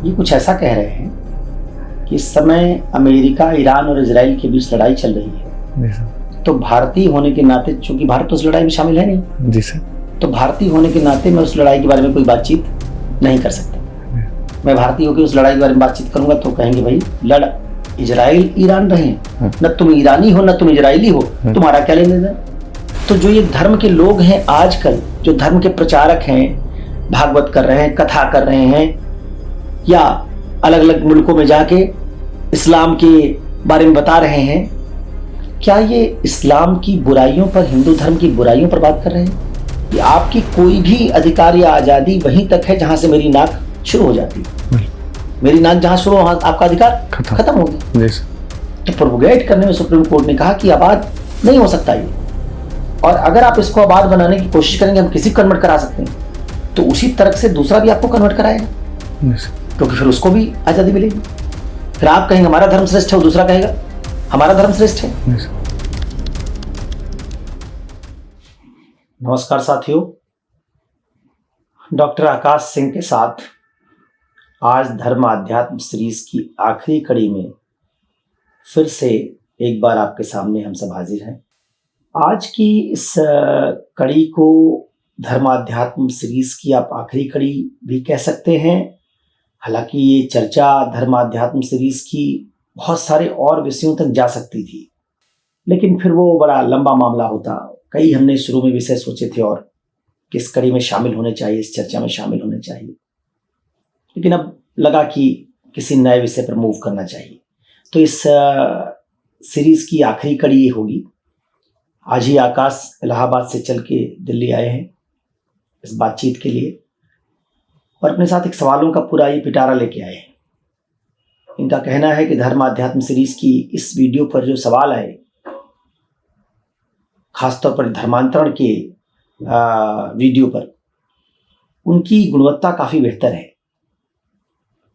ये कुछ ऐसा कह रहे हैं कि इस समय अमेरिका, ईरान और इजराइल के बीच लड़ाई चल रही है। तो भारतीय होने के नाते, चूंकि भारत तो उस लड़ाई में शामिल है नहीं जी सर, तो भारतीय होने के नाते मैं उस लड़ाई के बारे में कोई बातचीत नहीं कर सकता। मैं भारतीय होकर उस लड़ाई के बारे में बातचीत करूंगा तो कहेंगे भाई लड़ इजराइल ईरान रहे, न तुम ईरानी हो न तुम इजरायली हो, तुम्हारा क्या लेने देना। तो जो ये धर्म के लोग हैं आजकल, जो धर्म के प्रचारक हैं, भागवत कर रहे हैं, कथा कर रहे हैं, या अलग अलग मुल्कों में जाके इस्लाम के बारे में बता रहे हैं, क्या ये इस्लाम की बुराइयों पर, हिंदू धर्म की बुराइयों पर बात कर रहे हैं? कि आपकी कोई भी अधिकार या आजादी वहीं तक है जहां से मेरी नाक शुरू हो जाती है। मेरी नाक जहां शुरू हो वहां आपका अधिकार खत्म हो गया। तो प्रोपोगेट करने में सुप्रीम कोर्ट ने कहा कि आबाद नहीं हो सकता ये, और अगर आप इसको आबाद बनाने की कोशिश करेंगे, हम किसी को कन्वर्ट करा सकते हैं, तो उसी तरह से दूसरा भी आपको कन्वर्ट कराएगा, क्योंकि फिर उसको भी आजादी मिलेगी। फिर आप कहेंगे हमारा धर्म श्रेष्ठ है, दूसरा कहेगा हमारा धर्म श्रेष्ठ है। नमस्कार साथियों, डॉक्टर आकाश सिंह के साथ आज धर्म अध्यात्म सीरीज की आखिरी कड़ी में फिर से एक बार आपके सामने हम सब हाजिर हैं। आज की इस कड़ी को धर्माध्यात्म सीरीज की आप आखिरी कड़ी भी कह सकते हैं। हालांकि ये चर्चा धर्माध्यात्म सीरीज की बहुत सारे और विषयों तक जा सकती थी, लेकिन फिर वो बड़ा लंबा मामला होता। कई हमने शुरू में विषय सोचे थे और किस कड़ी में शामिल होने चाहिए, इस चर्चा में शामिल होने चाहिए, लेकिन अब लगा कि किसी नए विषय पर मूव करना चाहिए। तो इस सीरीज की आखिरी कड़ी ये होगी। आज ही आकाश इलाहाबाद से चल के दिल्ली आए हैं इस बातचीत के लिए, और अपने साथ एक सवालों का पूरा ये पिटारा लेके आए हैं। इनका कहना है कि धर्म अध्यात्म सीरीज की इस वीडियो पर जो सवाल आए, खासतौर पर धर्मांतरण के वीडियो पर, उनकी गुणवत्ता काफ़ी बेहतर है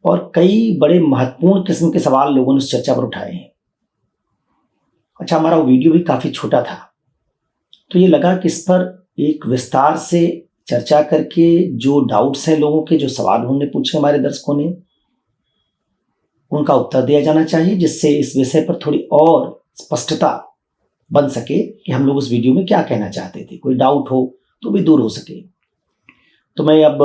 और कई बड़े महत्वपूर्ण किस्म के सवाल लोगों ने उस चर्चा पर उठाए हैं। अच्छा, हमारा वो वीडियो भी काफ़ी छोटा था, तो ये लगा कि इस पर एक विस्तार से चर्चा करके जो डाउट्स हैं लोगों के, जो सवाल उन्होंने पूछे हमारे दर्शकों ने, उनका उत्तर दिया जाना चाहिए, जिससे इस विषय पर थोड़ी और स्पष्टता बन सके कि हम लोग उस वीडियो में क्या कहना चाहते थे। कोई डाउट हो तो भी दूर हो सके। तो मैं अब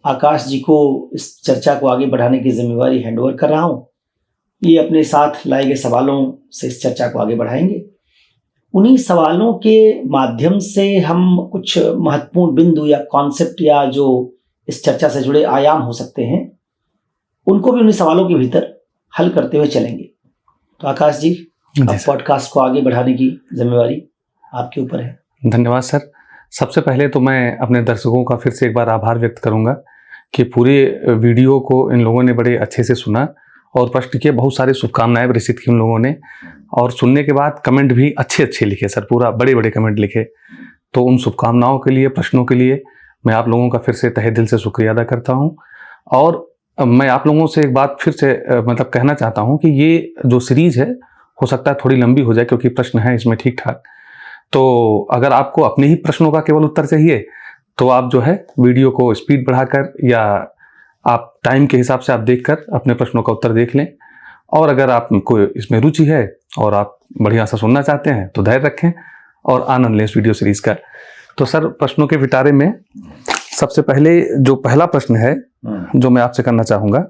आकाश जी को इस चर्चा को आगे बढ़ाने की जिम्मेवारी हैंडओवर कर रहा हूँ। ये अपने साथ लाए गए सवालों से इस चर्चा को आगे बढ़ाएंगे। उन्हीं सवालों के माध्यम से हम कुछ महत्वपूर्ण बिंदु या कॉन्सेप्ट या जो इस चर्चा से जुड़े आयाम हो सकते हैं, उनको भी उन्हीं सवालों के भीतर हल करते हुए चलेंगे। तो आकाश जी, अब पॉडकास्ट को आगे बढ़ाने की जिम्मेवारी आपके ऊपर है। धन्यवाद सर। सबसे पहले तो मैं अपने दर्शकों का फिर से एक बार आभार व्यक्त करूंगा कि पूरे वीडियो को इन लोगों ने बड़े अच्छे से सुना और प्रश्न किए। बहुत सारी शुभकामनाएं प्रेषित की उन लोगों ने, और सुनने के बाद कमेंट भी अच्छे अच्छे लिखे सर, पूरा बड़े बड़े कमेंट लिखे। तो उन शुभकामनाओं के लिए, प्रश्नों के लिए मैं आप लोगों का फिर से तहे दिल से शुक्रिया अदा करता हूँ। और मैं आप लोगों से एक बात फिर से कहना चाहता हूँ कि ये जो सीरीज है, हो सकता है थोड़ी लंबी हो जाए क्योंकि प्रश्न है इसमें ठीक ठाक। तो अगर आपको अपने ही प्रश्नों का केवल उत्तर चाहिए तो आप जो है वीडियो को स्पीड बढ़ाकर या आप टाइम के हिसाब से आप देखकर अपने प्रश्नों का उत्तर देख लें। और अगर आपको इसमें रुचि है और आप बढ़िया सा सुनना चाहते हैं तो धैर्य रखें और आनंद लें इस वीडियो सीरीज का। तो सर, प्रश्नों के पिटारे में सबसे पहले जो पहला प्रश्न है जो मैं आपसे करना चाहूँगा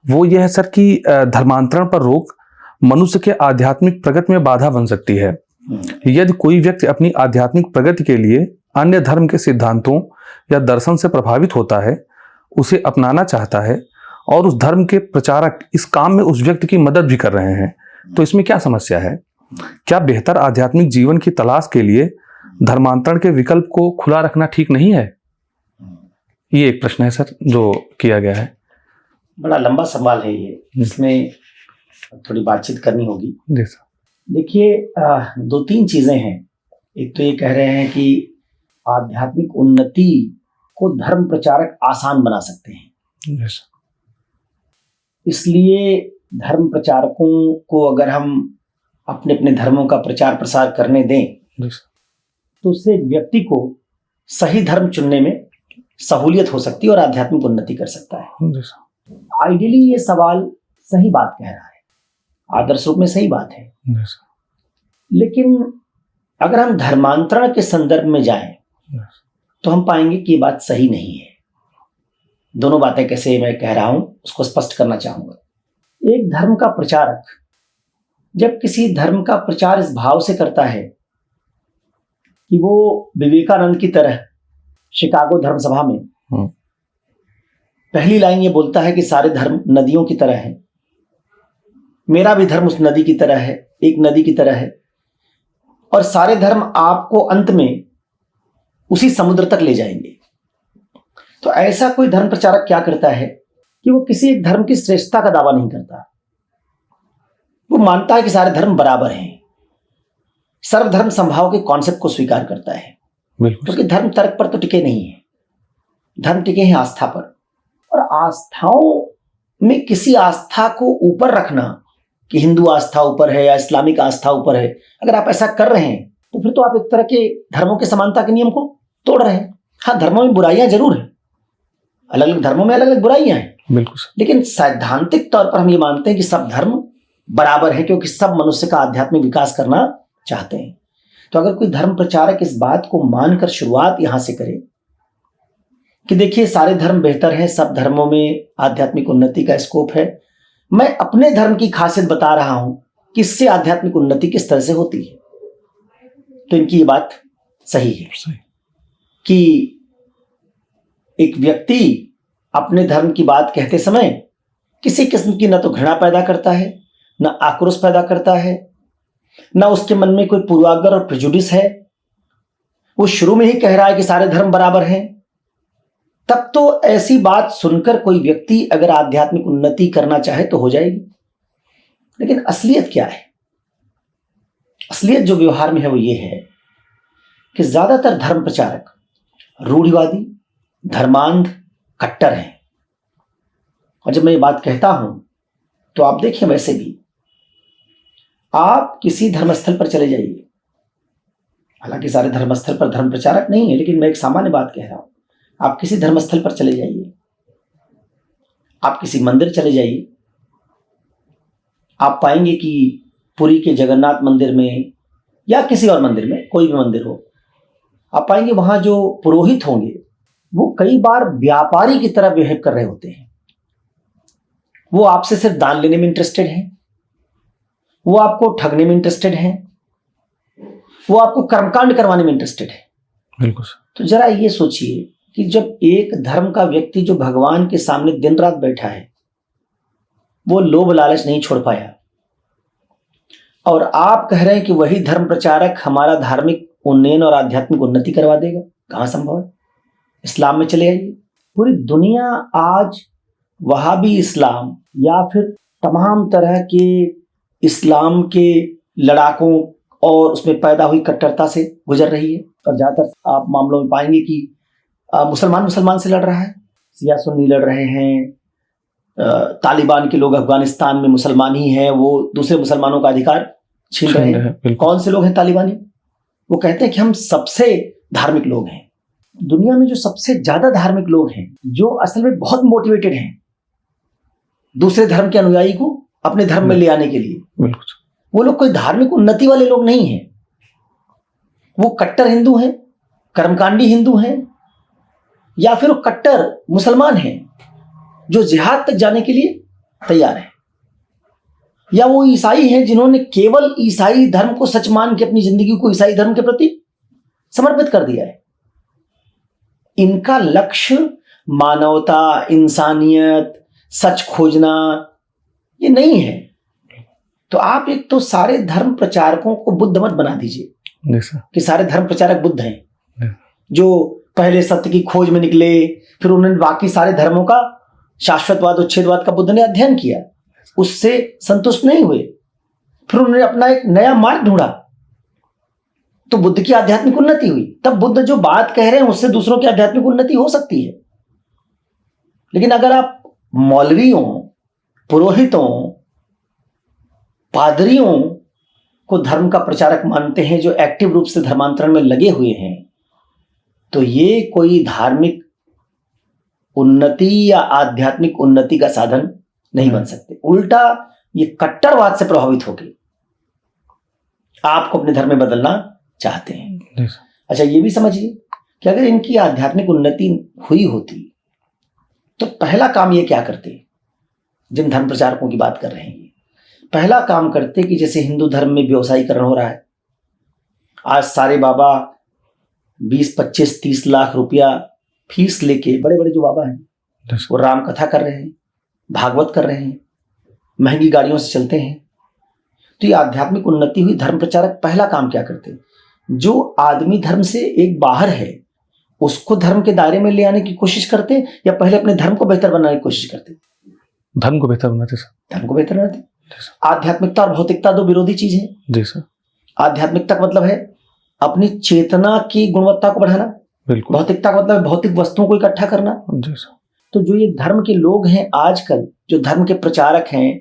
वो ये है सर कि धर्मांतरण पर रोक मनुष्य के आध्यात्मिक प्रगति में बाधा बन सकती है। यदि कोई व्यक्ति अपनी आध्यात्मिक प्रगति के लिए अन्य धर्म के सिद्धांतों या दर्शन से प्रभावित होता है, उसे अपनाना चाहता है और उस धर्म के प्रचारक इस काम में उस व्यक्ति की मदद भी कर रहे हैं, तो इसमें क्या समस्या है? क्या बेहतर आध्यात्मिक जीवन की तलाश के लिए धर्मांतरण के विकल्प को खुला रखना ठीक नहीं है? ये एक प्रश्न है सर जो किया गया है। बड़ा लंबा सवाल है ये, इसमें थोड़ी बातचीत करनी होगी। देखिए, दो तीन चीजें हैं। एक तो ये कह रहे हैं कि आध्यात्मिक उन्नति को धर्म प्रचारक आसान बना सकते हैं। इसलिए धर्म प्रचारकों को अगर हम अपने अपने धर्मों का प्रचार प्रसार करने दें तो उससे व्यक्ति को सही धर्म चुनने में सहूलियत हो सकती है और आध्यात्मिक उन्नति कर सकता है। आइडियली ये सवाल सही बात कह रहा है, आदर्श रूप में सही बात है, Yes. लेकिन अगर हम धर्मांतरण के संदर्भ में जाएं Yes. तो हम पाएंगे कि ये बात सही नहीं है। दोनों बातें कैसे मैं कह रहा हूं उसको स्पष्ट करना चाहूंगा। एक धर्म का प्रचारक जब किसी धर्म का प्रचार इस भाव से करता है कि वो विवेकानंद की तरह शिकागो धर्म सभा में पहली लाइन ये बोलता है कि सारे धर्म नदियों की तरह हैं, मेरा भी धर्म उस नदी की तरह है, एक नदी की तरह है, और सारे धर्म आपको अंत में उसी समुद्र तक ले जाएंगे। तो ऐसा कोई धर्म प्रचारक क्या करता है कि वो किसी एक धर्म की श्रेष्ठता का दावा नहीं करता, वो मानता है कि सारे धर्म बराबर हैं, सर्वधर्म संभाव के कॉन्सेप्ट को स्वीकार करता है, क्योंकि धर्म तर्क पर तो टिके नहीं है, धर्म टिके हैं आस्था पर। और आस्थाओं में किसी आस्था को ऊपर रखना कि हिंदू आस्था ऊपर है या इस्लामिक आस्था ऊपर है, अगर आप ऐसा कर रहे हैं तो फिर तो आप एक तरह के धर्मों के समानता के नियम को तोड़ रहे हैं। हाँ, धर्मों में बुराइयां जरूर हैं, अलग अलग धर्मों में अलग अलग बुराइयां हैं, बिल्कुल, लेकिन सैद्धांतिक तौर पर हम ये मानते हैं कि सब धर्म बराबर है, क्योंकि सब मनुष्य का आध्यात्मिक विकास करना चाहते हैं। तो अगर कोई धर्म प्रचारक इस बात को मानकर शुरुआत यहां से करे कि देखिए सारे धर्म बेहतर हैं, सब धर्मों में आध्यात्मिक उन्नति का स्कोप है, मैं अपने धर्म की खासियत बता रहा हूं कि इससे आध्यात्मिक उन्नति किस तरह से होती है, तो इनकी ये बात सही है कि एक व्यक्ति अपने धर्म की बात कहते समय किसी किस्म की न तो घृणा पैदा करता है, न आक्रोश पैदा करता है, न उसके मन में कोई पूर्वाग्रह और प्रेजुडिस है, वो शुरू में ही कह रहा है कि सारे धर्म बराबर हैं। तब तो ऐसी बात सुनकर कोई व्यक्ति अगर आध्यात्मिक उन्नति करना चाहे तो हो जाएगी। लेकिन असलियत क्या है? असलियत जो व्यवहार में है वो ये है कि ज्यादातर धर्म प्रचारक रूढ़िवादी, धर्मांध, कट्टर हैं। और जब मैं ये बात कहता हूं तो आप देखिए, वैसे भी आप किसी धर्मस्थल पर चले जाइए, हालांकि सारे धर्मस्थल पर धर्म प्रचारक नहीं है, लेकिन मैं एक सामान्य बात कह रहा हूं, आप किसी धर्मस्थल पर चले जाइए, आप किसी मंदिर चले जाइए, आप पाएंगे कि पुरी के जगन्नाथ मंदिर में या किसी और मंदिर में, कोई भी मंदिर हो, आप पाएंगे वहां जो पुरोहित होंगे वो कई बार व्यापारी की तरह बिहेव कर रहे होते हैं। वो आपसे सिर्फ दान लेने में इंटरेस्टेड हैं, वो आपको ठगने में इंटरेस्टेड हैं, वो आपको कर्मकांड करवाने में इंटरेस्टेड है। बिल्कुल। तो जरा ये सोचिए कि जब एक धर्म का व्यक्ति जो भगवान के सामने दिन रात बैठा है वो लोभ लालच नहीं छोड़ पाया, और आप कह रहे हैं कि वही धर्म प्रचारक हमारा धार्मिक उन्नयन और आध्यात्मिक उन्नति करवा देगा, कहां संभव है? इस्लाम में चले आइए, पूरी दुनिया आज वहाबी इस्लाम या फिर तमाम तरह के इस्लाम के लड़ाकों और उसमें पैदा हुई कट्टरता से गुजर रही है। और ज़्यादातर आप मामलों में पाएंगे कि मुसलमान से लड़ रहा है, शिया सुन्नी लड़ रहे हैं, तालिबान के लोग अफगानिस्तान में मुसलमान ही हैं, वो दूसरे मुसलमानों का अधिकार छीन रहे हैं। कौन से लोग हैं तालिबानी? वो कहते हैं कि हम सबसे धार्मिक लोग हैं। दुनिया में जो सबसे ज्यादा धार्मिक लोग हैं, जो असल में बहुत मोटिवेटेड हैं दूसरे धर्म के अनुयायी को अपने धर्म में ले आने के लिए, वो लोग कोई धार्मिक उन्नति वाले लोग नहीं हैं। वो कट्टर हिंदू हैं, कर्मकांडी हिंदू हैं, या फिर वो कट्टर मुसलमान हैं जो जिहाद तक जाने के लिए तैयार हैं, या वो ईसाई हैं जिन्होंने केवल ईसाई धर्म को सच मान के अपनी जिंदगी को ईसाई धर्म के प्रति समर्पित कर दिया है। इनका लक्ष्य मानवता, इंसानियत, सच खोजना ये नहीं है। तो आप एक तो सारे धर्म प्रचारकों को बुद्ध मत बना दीजिए कि सारे धर्म प्रचारक बुद्ध हैं जो पहले सत्य की खोज में निकले, फिर उन्होंने बाकी सारे धर्मों का शाश्वतवाद, उच्छेदवाद का बुद्ध ने अध्ययन किया, उससे संतुष्ट नहीं हुए, फिर उन्होंने अपना एक नया मार्ग ढूंढा, तो बुद्ध की आध्यात्मिक उन्नति हुई। तब बुद्ध जो बात कह रहे हैं उससे दूसरों की आध्यात्मिक उन्नति हो सकती है। लेकिन अगर आप मौलवियों, पुरोहितों, पादरियों को धर्म का प्रचारक मानते हैं जो एक्टिव रूप से धर्मांतरण में लगे हुए हैं, तो ये कोई धार्मिक उन्नति या आध्यात्मिक उन्नति का साधन नहीं बन सकते। उल्टा ये कट्टरवाद से प्रभावित होकर आपको अपने धर्म में बदलना चाहते हैं। अच्छा, ये भी समझिए कि अगर इनकी आध्यात्मिक उन्नति हुई होती तो पहला काम ये क्या करते, जिन धर्म प्रचारकों की बात कर रहे हैं, पहला काम करते कि जैसे हिंदू धर्म में व्यवसायीकरण हो रहा है, आज सारे बाबा 20, 25, 30 लाख रुपया फीस लेके, बड़े बड़े जो बाबा हैं वो राम कथा कर रहे हैं, भागवत कर रहे हैं, महंगी गाड़ियों से चलते हैं। तो ये आध्यात्मिक उन्नति हुई, धर्म प्रचारक पहला काम क्या करते, जो आदमी धर्म से एक बाहर है उसको धर्म के दायरे में ले आने की कोशिश करते, या पहले अपने धर्म को बेहतर बनाने की कोशिश करते? धर्म को बेहतर बनाते सर। धर्म को बेहतर बनाते। आध्यात्मिकता और भौतिकता दो विरोधी चीज है। जी सर। आध्यात्मिकता का मतलब है अपनी चेतना की गुणवत्ता को बढ़ाना, बिल्कुल। भौतिकता का मतलब है भौतिक वस्तुओं को इकट्ठा करना। जी सर। तो जो ये धर्म के लोग हैं आजकल, जो धर्म के प्रचारक हैं,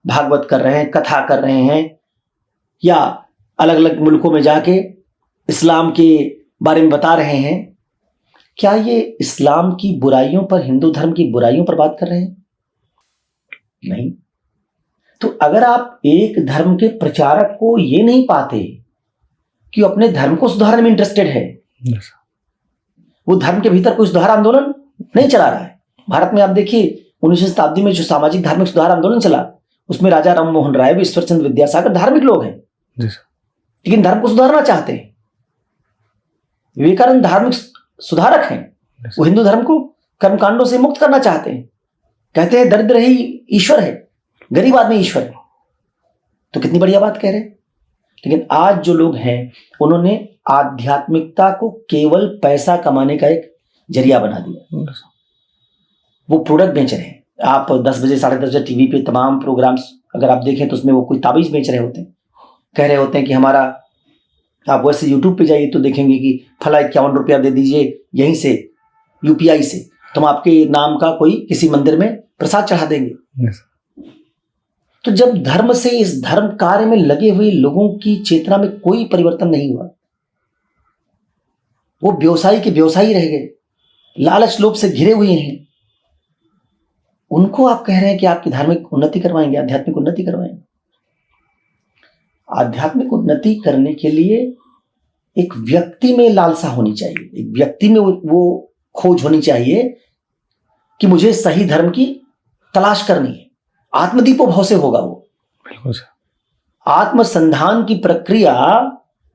भागवत कर रहे हैं, कथा कर रहे हैं, या अलग अलग मुल्कों में जाके इस्लाम के बारे में बता रहे हैं, क्या ये इस्लाम की बुराइयों पर, हिंदू धर्म की बुराइयों पर बात कर रहे हैं? नहीं। तो अगर आप एक धर्म के प्रचारक को ये नहीं पाते कि वो अपने धर्म को सुधारने में इंटरेस्टेड है, वो धर्म के भीतर कोई सुधार आंदोलन नहीं चला रहा है। भारत में आप देखिए 19वीं शताब्दी में जो सामाजिक धार्मिक सुधार आंदोलन चला, उसमें राजा राम मोहन राय, ईश्वर चंद्र विद्यासागर धार्मिक लोग हैं, लेकिन धर्म को सुधारना चाहते हैं। विवेकानंद धार्मिक सुधारक हैं, वो हिंदू धर्म को कर्मकांडों से मुक्त करना चाहते हैं। कहते हैं दरिद्र ही ईश्वर है, गरीब आदमी ईश्वर है। तो कितनी बढ़िया बात कह रहे हैं। लेकिन आज जो लोग हैं उन्होंने आध्यात्मिकता को केवल पैसा कमाने का एक जरिया बना दिया। वो प्रोडक्ट बेच रहे हैं। आप 10 बजे 10:30 बजे टीवी पे तमाम प्रोग्राम्स अगर आप देखें तो उसमें वो कोई ताबीज बेच रहे होते हैं, कह रहे होते हैं कि हमारा, आप वैसे यूट्यूब पे जाइए तो देखेंगे कि फला 51 रुपया दे दीजिए यहीं से UPI से, तो हम आपके नाम का कोई किसी मंदिर में प्रसाद चढ़ा देंगे। तो जब धर्म से, इस धर्म कार्य में लगे हुए लोगों की चेतना में कोई परिवर्तन नहीं हुआ, वो व्यवसायी के व्यवसायी रह गए, लालच लोभ से घिरे हुए हैं, उनको आप कह रहे हैं कि आपकी धार्मिक उन्नति करवाएंगे, आध्यात्मिक उन्नति करवाएंगे। आध्यात्मिक उन्नति करने के लिए एक व्यक्ति में लालसा होनी चाहिए, एक व्यक्ति में वो खोज होनी चाहिए कि मुझे सही धर्म की तलाश करनी है। आत्मदीपो भाव से होगा वो। बिल्कुल। आत्मसंधान की प्रक्रिया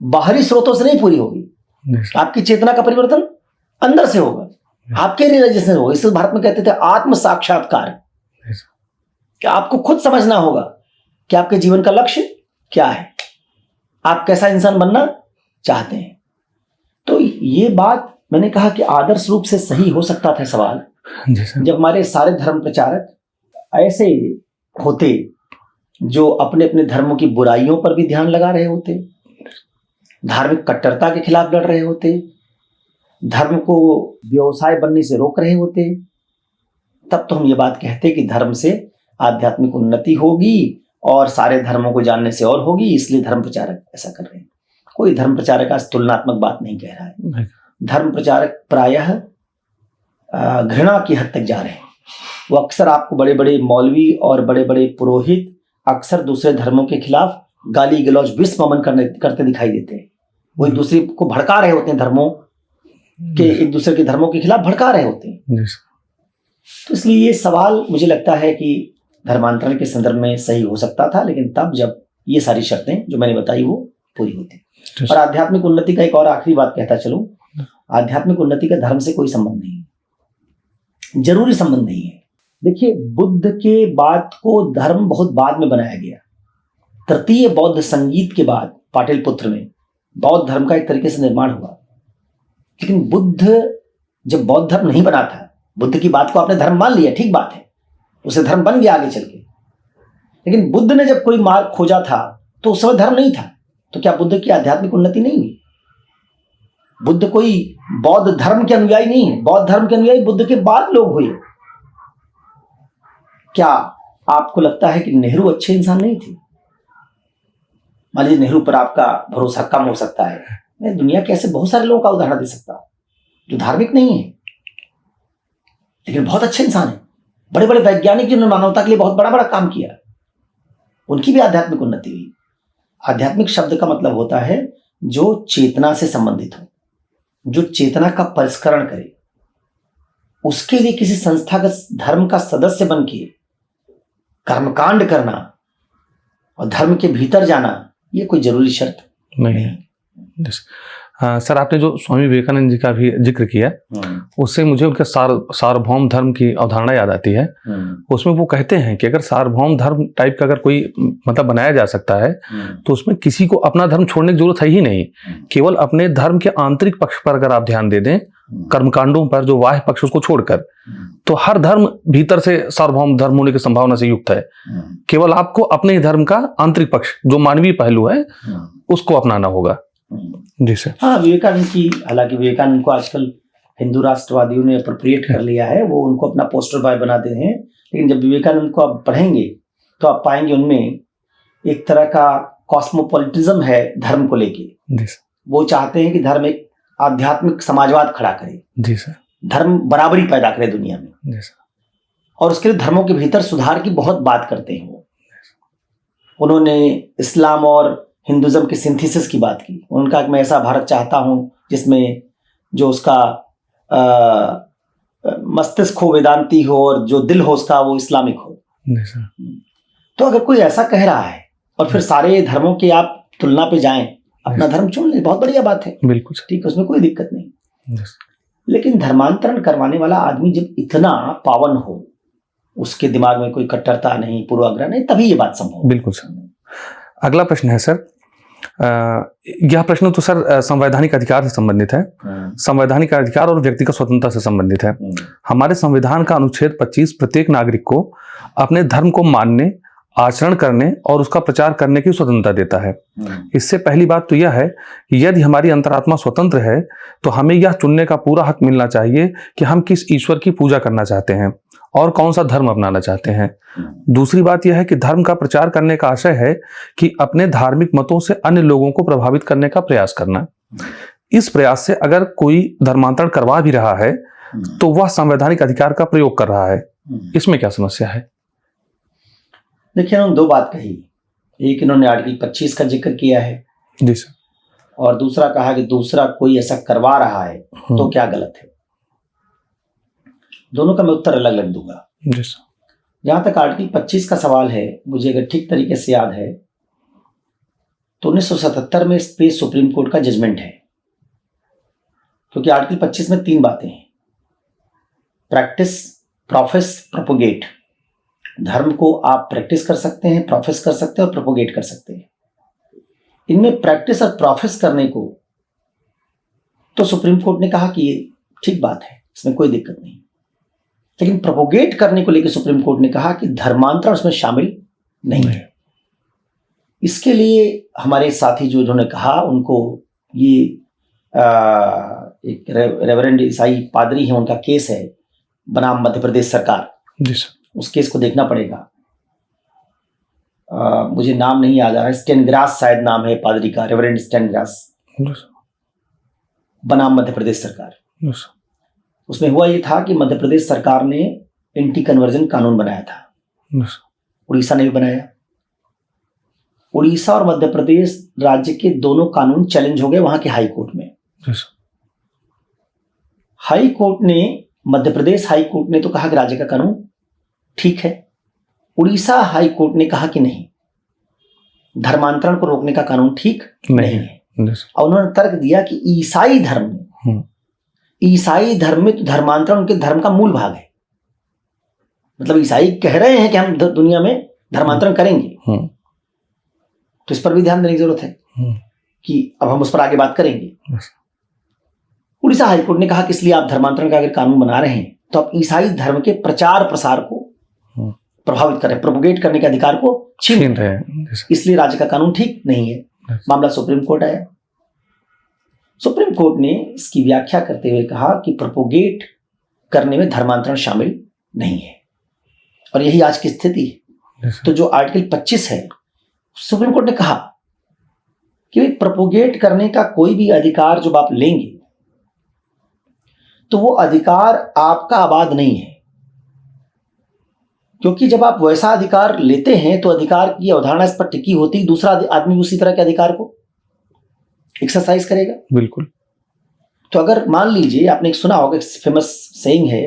बाहरी स्रोतों से नहीं पूरी होगी, आपकी चेतना का परिवर्तन अंदर से होगा, आपके रियलाइजेशन होगा। इसे भारत में कहते थे आत्म साक्षात्कार, कि आपको खुद समझना होगा कि आपके जीवन का लक्ष्य क्या है, आप कैसा इंसान बनना चाहते हैं। तो ये बात मैंने कहा कि आदर्श रूप से सही हो सकता था सवाल जब हमारे सारे धर्म प्रचारक ऐसे होते जो अपने अपने धर्मों की बुराइयों पर भी ध्यान लगा रहे होते, धार्मिक कट्टरता के खिलाफ लड़ रहे होते, धर्म को व्यवसाय बनने से रोक रहे होते, तब तो हम ये बात कहते कि धर्म से आध्यात्मिक उन्नति होगी और सारे धर्मों को जानने से और होगी, इसलिए धर्म प्रचारक ऐसा कर रहे हैं। कोई धर्म प्रचारक आज तुलनात्मक बात नहीं कह रहा है। धर्म प्रचारक प्रायः घृणा की हद तक जा रहे हैं। वो अक्सर आपको बड़े बड़े मौलवी और बड़े बड़े पुरोहित अक्सर दूसरे धर्मों के खिलाफ गाली गलौज विषममन करते दिखाई देते हैं। वो एक दूसरे को भड़का रहे होते हैं, धर्मों के एक दूसरे के धर्मों के खिलाफ भड़का रहे होते हैं। तो इसलिए ये सवाल मुझे लगता है कि धर्मांतरण के संदर्भ में सही हो सकता था, लेकिन तब जब ये सारी शर्तें जो मैंने बताई वो पूरी होती। और आध्यात्मिक उन्नति का एक और आखिरी बात कहता चलूं, आध्यात्मिक उन्नति का धर्म से कोई संबंध नहीं है, जरूरी संबंध नहीं है। देखिए, बुद्ध के बाद को धर्म बहुत बाद में बनाया गया। तृतीय बौद्ध संगीत के बाद पाटलिपुत्र में बौद्ध धर्म का एक तरीके से निर्माण हुआ। लेकिन बुद्ध जब बौद्ध धर्म नहीं बना था, बुद्ध की बात को आपने धर्म मान लिया, ठीक बात है, उसे धर्म बन गया आगे चल के। लेकिन बुद्ध ने जब कोई मार्ग खोजा था तो उस समय धर्म नहीं था। तो क्या बुद्ध की आध्यात्मिक उन्नति नहीं हुई? बुद्ध कोई बौद्ध धर्म के अनुयायी नहीं है, बौद्ध धर्म के अनुयायी बुद्ध के बाद लोग हुए। क्या आपको लगता है कि नेहरू अच्छे इंसान नहीं थे? मान लीजिए नेहरू पर आपका भरोसा कम हो सकता है, मैं दुनिया के ऐसे बहुत सारे लोगों का उदाहरण दे सकता हूं जो धार्मिक नहीं है लेकिन बहुत अच्छे इंसान है। बड़े बड़े वैज्ञानिक जिन्होंने मानवता के लिए बहुत बड़ा बड़ा काम किया, उनकी भी आध्यात्मिक उन्नति हुई। आध्यात्मिक शब्द का मतलब होता है जो चेतना से संबंधित हो, जो चेतना का परिष्करण करे। उसके लिए किसी संस्थागत धर्म का सदस्य बन के कर्मकांड करना और धर्म के भीतर जाना, ये कोई जरूरी शर्त नहीं है। सर, आपने जो स्वामी विवेकानंद जी का भी जिक्र किया, उससे मुझे उनके सार्वभौम धर्म की अवधारणा याद आती है। उसमें वो कहते हैं कि अगर सार्वभौम धर्म टाइप का अगर कोई मतलब बनाया जा सकता है तो उसमें किसी को अपना धर्म छोड़ने की जरूरत है ही नहीं। केवल अपने धर्म के आंतरिक पक्ष पर अगर आप ध्यान दे दें, कर्मकांडों पर, जो बाह्य पक्ष उसको छोड़कर, तो हर धर्म भीतर से सार्वभौम धर्म होने की संभावना से युक्त है। केवल आपको अपने ही धर्म का आंतरिक पक्ष, जो मानवीय पहलू है, उसको अपनाना होगा। जी सर। हाँ, विवेकानंद की, हालांकि विवेकानंद को आजकल हिंदू राष्ट्रवादियों ने अप्रोप्रिएट कर लिया है, वो उनको अपना पोस्टर बॉय बनाते हैं, लेकिन जब विवेकानंद को आप पढ़ेंगे तो आप पाएंगे उनमें एक तरह का कॉस्मोपॉलिटिज्म है धर्म को लेके। वो चाहते हैं कि धर्म एक आध्यात्मिक समाजवाद खड़ा करे। जी सर। धर्म बराबरी पैदा करे दुनिया में। जी सर। और उसके लिए धर्मों के भीतर सुधार की बहुत बात करते हैं वो। उन्होंने इस्लाम और हिंदुज्म की सिंथेसिस की बात की। उनका मैं ऐसा भारत चाहता हूं जिसमें जो उसका मस्तिष्क हो वेदांती हो और जो दिल हो उसका वो इस्लामिक हो। तो अगर कोई ऐसा कह रहा है और फिर सारे धर्मों की आप तुलना पे जाएं, अपना धर्म चुन ले, बहुत बढ़िया बात है, बिल्कुल ठीक है, उसमें कोई दिक्कत नहीं। लेकिन धर्मांतरण करवाने वाला आदमी जब इतना पावन हो, उसके दिमाग में कोई कट्टरता नहीं, पूर्वाग्रह नहीं, तभी ये बात संभव। बिल्कुल सर। अगला प्रश्न है सर, यह प्रश्न तो सर संवैधानिक अधिकार से संबंधित है। संवैधानिक अधिकार और व्यक्ति का स्वतंत्रता से संबंधित है। हमारे संविधान का अनुच्छेद 25 प्रत्येक नागरिक को अपने धर्म को मानने, आचरण करने और उसका प्रचार करने की स्वतंत्रता देता है। इससे पहली बात तो यह है कि यदि हमारी अंतरात्मा स्वतंत्र है तो हमें यह चुनने का पूरा हक मिलना चाहिए कि हम किस ईश्वर की पूजा करना चाहते हैं और कौन सा धर्म अपनाना चाहते हैं। दूसरी बात यह है कि धर्म का प्रचार करने का आशय है कि अपने धार्मिक मतों से अन्य लोगों को प्रभावित करने का प्रयास करना। इस प्रयास से अगर कोई धर्मांतरण करवा भी रहा है तो वह संवैधानिक अधिकार का प्रयोग कर रहा है। इसमें क्या समस्या है? देखिए, उन्होंने दो बात कही। एक, इन्होंने आर्टिकल 25 का जिक्र किया है। जी सर। और दूसरा कहा कि दूसरा कोई ऐसा करवा रहा है तो क्या गलत है। दोनों का मैं उत्तर अलग अलग दूंगा। जी सर। जहां तक आर्टिकल 25 का सवाल है, मुझे अगर ठीक तरीके से याद है तो 1977 में इस पे सुप्रीम कोर्ट का जजमेंट है, क्योंकि आर्टिकल 25 में 3 बातें हैं: प्रैक्टिस, प्रोफेस, प्रोपोगेट। धर्म को आप प्रैक्टिस कर सकते हैं, प्रोफेस कर सकते हैं और प्रोपोगेट कर सकते हैं। इनमें प्रैक्टिस और प्रोफेस करने को तो सुप्रीम कोर्ट ने कहा कि ये ठीक बात है, इसमें कोई दिक्कत नहीं। लेकिन प्रोपोगेट करने को लेकर सुप्रीम कोर्ट ने कहा कि धर्मांतरण उसमें शामिल नहीं है। इसके लिए हमारे साथी जो इन्होंने कहा, उनको ये एक रेवरेंड ईसाई पादरी है, उनका केस है बनाम मध्य प्रदेश सरकार। जी सर। उस केस को देखना पड़ेगा। मुझे नाम नहीं याद आ रहा है, स्टेनग्रास शायद नाम है पादरी का, रेवरेंड स्टेनग्रास, बनाम मध्य प्रदेश सरकार। उसमें हुआ ये था कि मध्य प्रदेश सरकार ने एंटी कन्वर्जन कानून बनाया था। उड़ीसा ने भी बनाया। उड़ीसा और मध्य प्रदेश राज्य के दोनों कानून चैलेंज हो गए वहां के हाई कोर्ट में। हाई कोर्ट ने, मध्य प्रदेश हाई कोर्ट ने तो कहा कि राज्य का कानून ठीक है। उड़ीसा हाई कोर्ट ने कहा कि नहीं, धर्मांतरण को रोकने का कानून ठीक नहीं है। और उन्होंने तर्क दिया कि ईसाई धर्म में तो धर्मांतरण उनके धर्म का मूल भाग है। मतलब ईसाई कह रहे हैं कि हम दुनिया में धर्मांतरण करेंगे, तो इस पर भी ध्यान देने की जरूरत है कि अब हम उस पर आगे बात करेंगे। उड़ीसा हाईकोर्ट ने कहा कि इसलिए आप धर्मांतरण का अगर कानून बना रहे हैं तो आप ईसाई धर्म के प्रचार प्रसार को प्रभावित कर रहे हैं, प्रोपोगेट करने के अधिकार को छीन रहे हैं, इसलिए राज्य का कानून ठीक नहीं है। मामला सुप्रीम कोर्ट आया। सुप्रीम कोर्ट ने इसकी व्याख्या करते हुए कहा कि प्रोपोगेट करने में धर्मांतरण शामिल नहीं है, और यही आज की स्थिति है। तो जो आर्टिकल 25 है, सुप्रीम कोर्ट ने कहा कि प्रोपोगेट करने का कोई भी अधिकार जब आप लेंगे तो वो अधिकार आपका आबाद नहीं है, क्योंकि जब आप वैसा अधिकार लेते हैं तो अधिकार की अवधारणा इस पर टिकी होती, दूसरा आदमी उसी तरह के अधिकार को एक्सरसाइज करेगा। बिल्कुल। तो अगर मान लीजिए, आपने एक सुना होगा, एक फेमस सेइंग है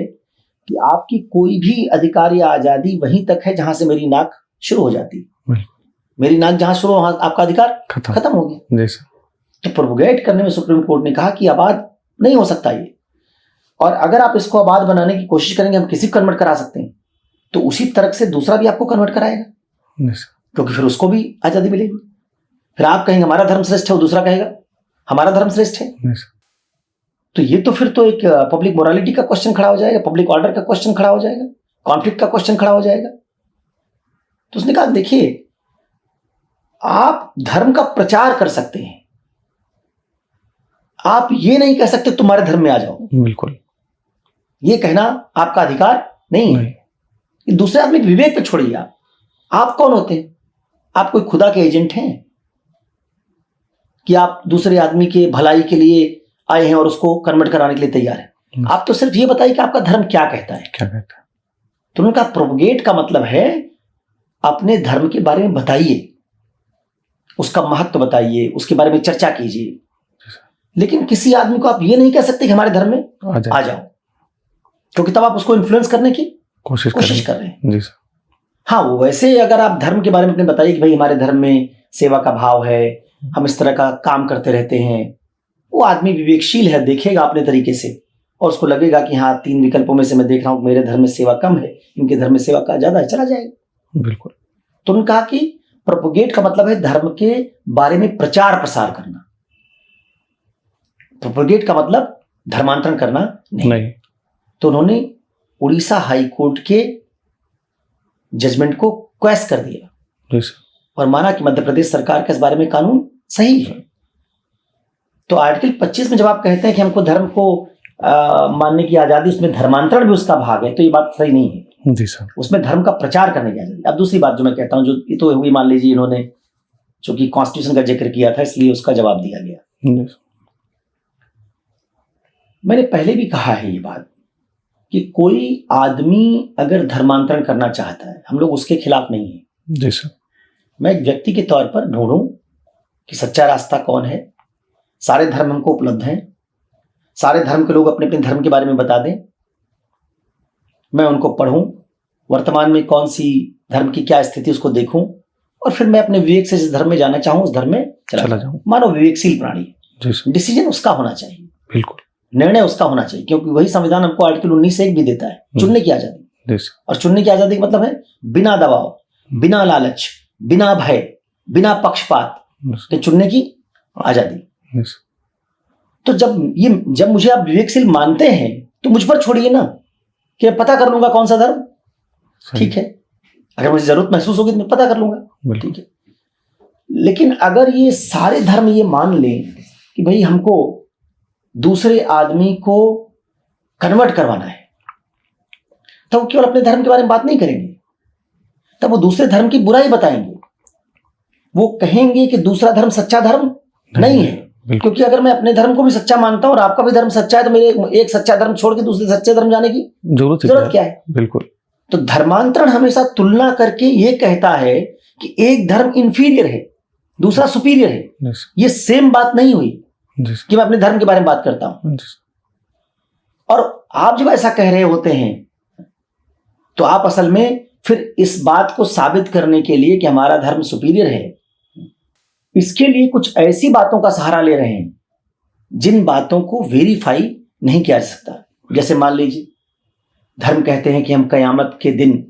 कि आपकी कोई भी अधिकार या आजादी वहीं तक है जहां से मेरी नाक शुरू हो जाती है। मेरी नाक जहां शुरू हो वहां आपका अधिकार खत्म हो गया। तो प्रोपोगेट करने में सुप्रीम कोर्ट ने कहा कि आबाद नहीं हो सकता ये, और अगर आप इसको आबाद बनाने की कोशिश करेंगे, हम किसी को कन्वर्ट करा सकते हैं, तो उसी तरह से दूसरा भी आपको कन्वर्ट कराएगा, क्योंकि फिर उसको भी आजादी मिलेगी। फिर आप कहेंगे हमारा धर्म श्रेष्ठ है, वो दूसरा कहेगा हमारा धर्म श्रेष्ठ है। तो ये तो फिर तो एक पब्लिक मोरालिटी का क्वेश्चन खड़ा हो जाएगा, पब्लिक ऑर्डर का क्वेश्चन खड़ा हो जाएगा, कॉन्फ्लिक्ट का क्वेश्चन खड़ा हो जाएगा। तो उसने कहा देखिए, आप धर्म का प्रचार कर सकते हैं, आप ये नहीं कह सकते तुम्हारे धर्म में आ जाओ। बिल्कुल। ये कहना आपका अधिकार नहीं है। दूसरे आदमी के विवेक पे छोड़िए। आप कौन होते हैं? आप कोई खुदा के एजेंट हैं कि आप दूसरे आदमी के भलाई के लिए आए हैं और उसको कन्वर्ट कराने के लिए तैयार हैं? आप तो सिर्फ ये बताइए कि आपका धर्म क्या कहता है। तो उनका प्रोपगेट का मतलब है अपने धर्म के बारे में बताइए, उसका महत्व बताइए, उसके बारे में चर्चा कीजिए, लेकिन किसी आदमी को आप ये नहीं कह सकते कि हमारे धर्म में आ जाओ, क्योंकि तब आप उसको इन्फ्लुएंस करने की कोशिश कर रहे हैं। जी सर। हाँ, वो वैसे अगर आप धर्म के बारे में अपने बताइए कि भाई हमारे धर्म में सेवा का भाव है, हम इस तरह का काम करते रहते हैं, वो आदमी विवेकशील है, देखेगा अपने तरीके से और उसको लगेगा कि हाँ, 3 विकल्पों में से मैं देख रहा हूँ मेरे धर्म में सेवा कम है, इनके धर्म में सेवा का ज्यादा है, चला जाएगा। बिल्कुल। तो उन्होंने कहा कि प्रोपोगेट का मतलब है धर्म के बारे में प्रचार प्रसार करना। प्रोपोगेट का मतलब धर्मांतरण करना नहीं। तो उन्होंने उड़ीसा हाई कोर्ट के जजमेंट को क्वेश्चन कर दिया और माना कि मध्य प्रदेश सरकार का इस बारे में कानून सही है। तो आर्टिकल 25 में जब आप कहते हैं कि हमको धर्म को मानने की आजादी, उसमें धर्मांतरण भी उसका भाग है, तो ये बात सही नहीं है। जी सर। उसमें धर्म का प्रचार करने की आजादी। अब दूसरी बात जो मैं कहता हूं, जो ये तो हुई, मान लीजिए इन्होंने चूंकि कॉन्स्टिट्यूशन का जिक्र किया था इसलिए उसका जवाब दिया गया। मैंने पहले भी कहा है ये बात कि कोई आदमी अगर धर्मांतरण करना चाहता है, हम लोग उसके खिलाफ नहीं है। जी सर। मैं एक व्यक्ति के तौर पर ढूंढूं कि सच्चा रास्ता कौन है। सारे धर्म हमको उपलब्ध हैं, सारे धर्म के लोग अपने अपने धर्म के बारे में बता दें, मैं उनको पढ़ूं, वर्तमान में कौन सी धर्म की क्या स्थिति उसको देखूं, और फिर मैं अपने विवेक से जिस धर्म में जाना चाहूं उस धर्म में चला जाऊं। मानव विवेकशील प्राणी, डिसीजन उसका होना चाहिए। बिल्कुल। निर्णय उसका होना चाहिए, क्योंकि वही संविधान हमको आर्टिकल 19(1) भी देता है, चुनने की आजादी। और चुनने की आजादी का मतलब है बिना दबाव, बिना लालच, बिना भय, बिना पक्षपात के चुनने की आजादी। तो जब मुझे आप विवेकशील मानते हैं तो मुझ पर छोड़िए ना कि पता कर लूंगा कौन सा धर्म ठीक है। अगर मुझे जरूरत महसूस होगी तो मैं पता कर लूंगा, ठीक है। लेकिन अगर ये सारे धर्म ये मान लें कि भाई हमको दूसरे आदमी को कन्वर्ट करवाना है, तो वो केवल अपने धर्म के बारे में बात नहीं करेंगे, तब वो दूसरे धर्म की बुराई बताएंगे। वो कहेंगे कि दूसरा धर्म सच्चा धर्म नहीं है, क्योंकि अगर मैं अपने धर्म को भी सच्चा मानता हूं और आपका भी धर्म सच्चा है, तो मेरे एक सच्चा धर्म छोड़ के दूसरे सच्चे धर्म जाने की जरूरत क्या है? बिल्कुल। तो धर्मांतरण हमेशा तुलना करके ये कहता है कि एक धर्म इंफीरियर है, दूसरा सुपीरियर है। ये सेम बात नहीं हुई कि मैं अपने धर्म के बारे में बात करता हूं। और आप जब ऐसा कह रहे होते हैं तो आप असल में फिर इस बात को साबित करने के लिए कि हमारा धर्म सुपीरियर है, इसके लिए कुछ ऐसी बातों का सहारा ले रहे हैं जिन बातों को वेरीफाई नहीं किया जा सकता। जैसे मान लीजिए धर्म कहते हैं कि हम कयामत के दिन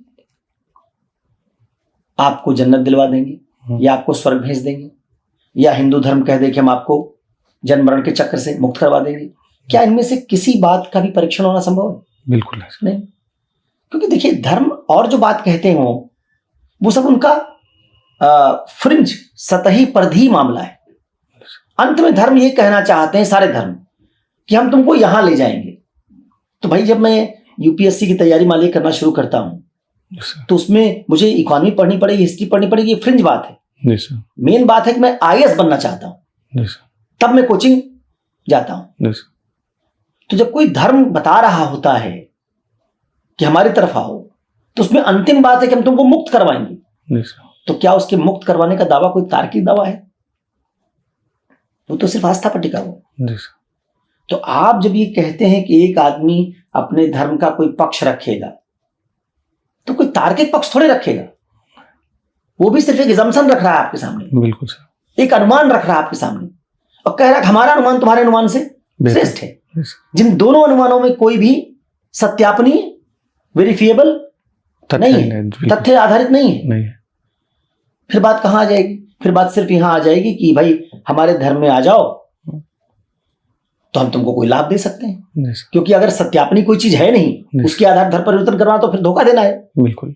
आपको जन्नत दिलवा देंगे या आपको स्वर्ग भेज देंगे, या हिंदू धर्म कह दे कि हम आपको जन्म मरण के चक्र से मुक्त करवा देंगे। क्या इनमें से किसी बात का भी परीक्षण होना संभव है? बिल्कुल नहीं, क्योंकि देखिए धर्म और जो बात कहते हो वो सब उनका फ्रिंज, सतही परधी मामला है। अंत में धर्म ये कहना चाहते हैं सारे धर्म कि हम तुमको यहां ले जाएंगे। तो भाई जब मैं यूपीएससी की तैयारी मान लीजिए करना शुरू करता हूं तो उसमें मुझे इकोनॉमी पढ़नी पड़ेगी, हिस्ट्री पढ़नी पड़ेगी, ये फ्रिंज बात है। मेन बात है कि मैं आईएएस बनना चाहता हूं, तब मैं कोचिंग जाता हूं। तो जब कोई धर्म बता रहा होता है कि हमारी तरफ आओ, तो उसमें अंतिम बात है कि हम तुमको मुक्त करवाएंगे। जी सर। तो क्या उसके मुक्त करवाने का दावा कोई तार्किक दावा है? वो तो सिर्फ आस्था पर टिका हुआ। जी सर। तो आप जब ये कहते हैं कि एक आदमी अपने धर्म का कोई पक्ष रखेगा, तो कोई तार्किक पक्ष थोड़े रखेगा, वो भी सिर्फ एक assumption रख रहा है आपके सामने, बिल्कुल सर। एक अनुमान रख रहा है आपके सामने, और कह रहा है कि हमारा अनुमान तुम्हारे अनुमान से श्रेष्ठ है, जी सर। जिन दोनों अनुमानों में कोई भी सत्यापनीय, वेरिफिएबल नहीं है, तथ्य आधारित नहीं है। नहीं है। फिर बात कहां आ जाएगी? फिर बात सिर्फ यहां आ जाएगी कि भाई हमारे धर्म में आ जाओ तो हम तुमको कोई लाभ दे सकते हैं, जी सर। क्योंकि अगर सत्यापनी कोई चीज है नहीं, उसके आधार धर्म परिवर्तन करना तो फिर धोखा देना है। बिल्कुल।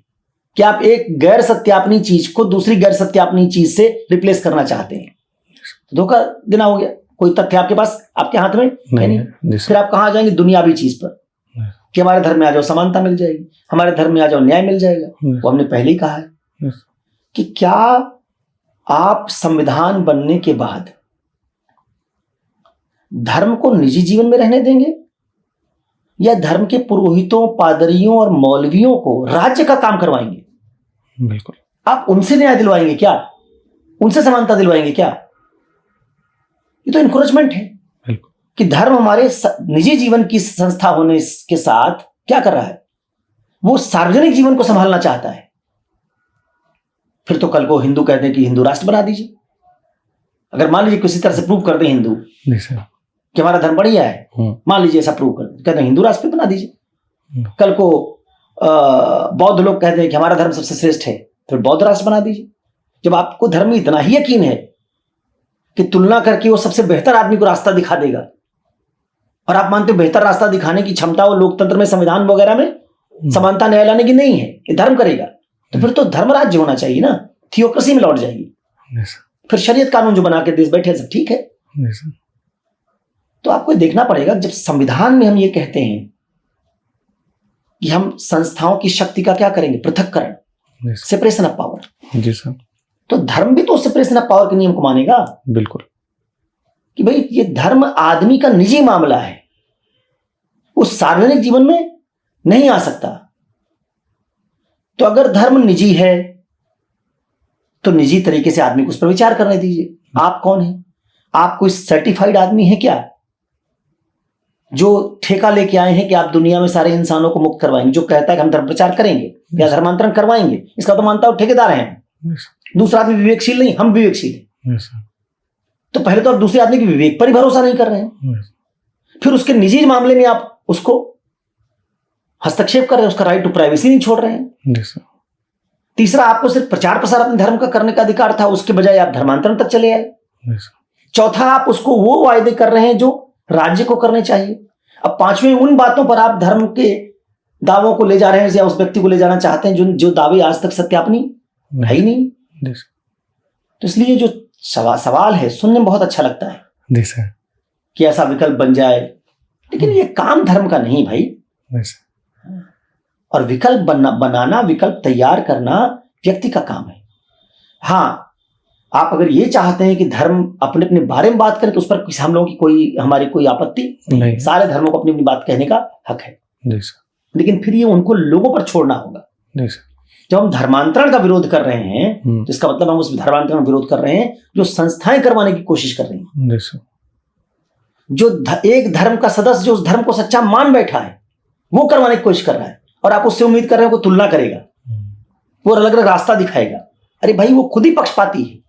कि आप एक गैर सत्यापनी चीज को दूसरी गैर सत्यापनी चीज से रिप्लेस करना चाहते हैं, तो धोखा देना हो गया। कोई तथ्य आपके पास, आपके हाथ में है नहीं। जी सर। फिर आप कहां आ जाएंगे? दुनियावी चीज पर, कि हमारे धर्म में आ जाओ समानता मिल जाएगी, हमारे धर्म में आ जाओ न्याय मिल जाएगा। वो हमने पहले ही कहा है कि क्या आप संविधान बनने के बाद धर्म को निजी जीवन में रहने देंगे, या धर्म के पुरोहितों, पादरियों और मौलवियों को राज्य का काम करवाएंगे? बिल्कुल। आप उनसे न्याय दिलवाएंगे क्या? उनसे समानता दिलवाएंगे क्या? ये तो इनकरेजमेंट है कि धर्म हमारे निजी जीवन की संस्था होने के साथ क्या कर रहा है, वो सार्वजनिक जीवन को संभालना चाहता है। फिर तो कल को हिंदू कहते हैं कि हिंदू राष्ट्र बना दीजिए। अगर मान लीजिए किसी तरह से प्रूव कर दे हिंदू कि हमारा धर्म बढ़िया है, मान लीजिए ऐसा प्रूव कर दे, कहते हैं हिंदू राष्ट्र बना दीजिए। कल को बौद्ध लोग कहते हैं कि हमारा धर्म सबसे श्रेष्ठ है, तो बौद्ध राष्ट्र बना दीजिए। जब आपको धर्म में इतना ही यकीन है कि तुलना करके वो सबसे बेहतर आदमी को रास्ता दिखा देगा, और आप मानते हो बेहतर रास्ता दिखाने की क्षमता वो लोकतंत्र में, संविधान वगैरह में समानता न्याय लाने की नहीं है, ये धर्म करेगा, तो फिर तो धर्म राज्य होना चाहिए ना, थियोक्रेसी में लौट जाएगी। फिर शरीयत कानून जो बना के देश बैठे सब ठीक है। तो आपको देखना पड़ेगा, जब संविधान में हम ये कहते हैं कि हम संस्थाओं की शक्ति का क्या करेंगे, पृथक्करण, सेपरेशन ऑफ पावर। जी सर। तो धर्म भी तो सेपरेशन ऑफ पावर के नियम को मानेगा। बिल्कुल। कि भाई ये धर्म आदमी का निजी मामला है, उस सार्वजनिक जीवन में नहीं आ सकता। तो अगर धर्म निजी है तो निजी तरीके से आदमी को उस पर विचार करने दीजिए। आप कौन हैं? आप कोई सर्टिफाइड आदमी है क्या, जो ठेका लेके आए हैं कि आप दुनिया में सारे इंसानों को मुक्त करवाएंगे? जो कहता है कि हम धर्म प्रचार करेंगे या धर्मांतरण करवाएंगे, इसका तो मानता हूं ठेकेदार हैं। दूसरा आदमी विवेकशील नहीं, हम विवेकशील हैं। तो पहले तो आप दूसरे आदमी के विवेक पर ही भरोसा नहीं कर रहे हैं, फिर उसके निजी मामले में आप उसको हस्तक्षेप कर रहे हैं, उसका राइट टू प्राइवेसी नहीं छोड़ रहे हैं। तीसरा, आपको सिर्फ प्रचार प्रसार अपने धर्म का करने का अधिकार था, उसके बजाय आप धर्मांतरण तक चले आए। चौथा, आप उसको वो वायदे कर रहे हैं जो राज्य को करने चाहिए। अब पांचवें, उन बातों पर आप धर्म के दावों को ले जा रहे हैं या उस व्यक्ति को ले जाना चाहते हैं जो दावे आज तक सत्यापनी है ही नहीं। तो इसलिए जो सवाल है सुनने में बहुत अच्छा लगता है कि ऐसा विकल्प बन जाए, लेकिन ये काम धर्म का नहीं भाई। और विकल्प बनाना, विकल्प तैयार करना व्यक्ति का काम है। हाँ, आप अगर ये चाहते हैं कि धर्म अपने अपने बारे में बात करें तो उस पर हम लोगों की हमारी कोई आपत्ति नहीं। सारे धर्मों को अपनी अपनी बात कहने का हक है, लेकिन फिर ये उनको लोगों पर छोड़ना होगा। जब हम धर्मांतरण का विरोध कर रहे हैं तो इसका मतलब हम उस धर्मांतरण का विरोध कर रहे हैं जो संस्थाएं करवाने की कोशिश कर रही हैं। जो एक धर्म का सदस्य जो उस धर्म को सच्चा मान बैठा है वो करवाने की कोशिश कर रहा है, और आप उससे उम्मीद कर रहे हो वो तुलना करेगा, वो अलग अलग रास्ता दिखाएगा। अरे भाई, वो खुद ही पक्षपाती है।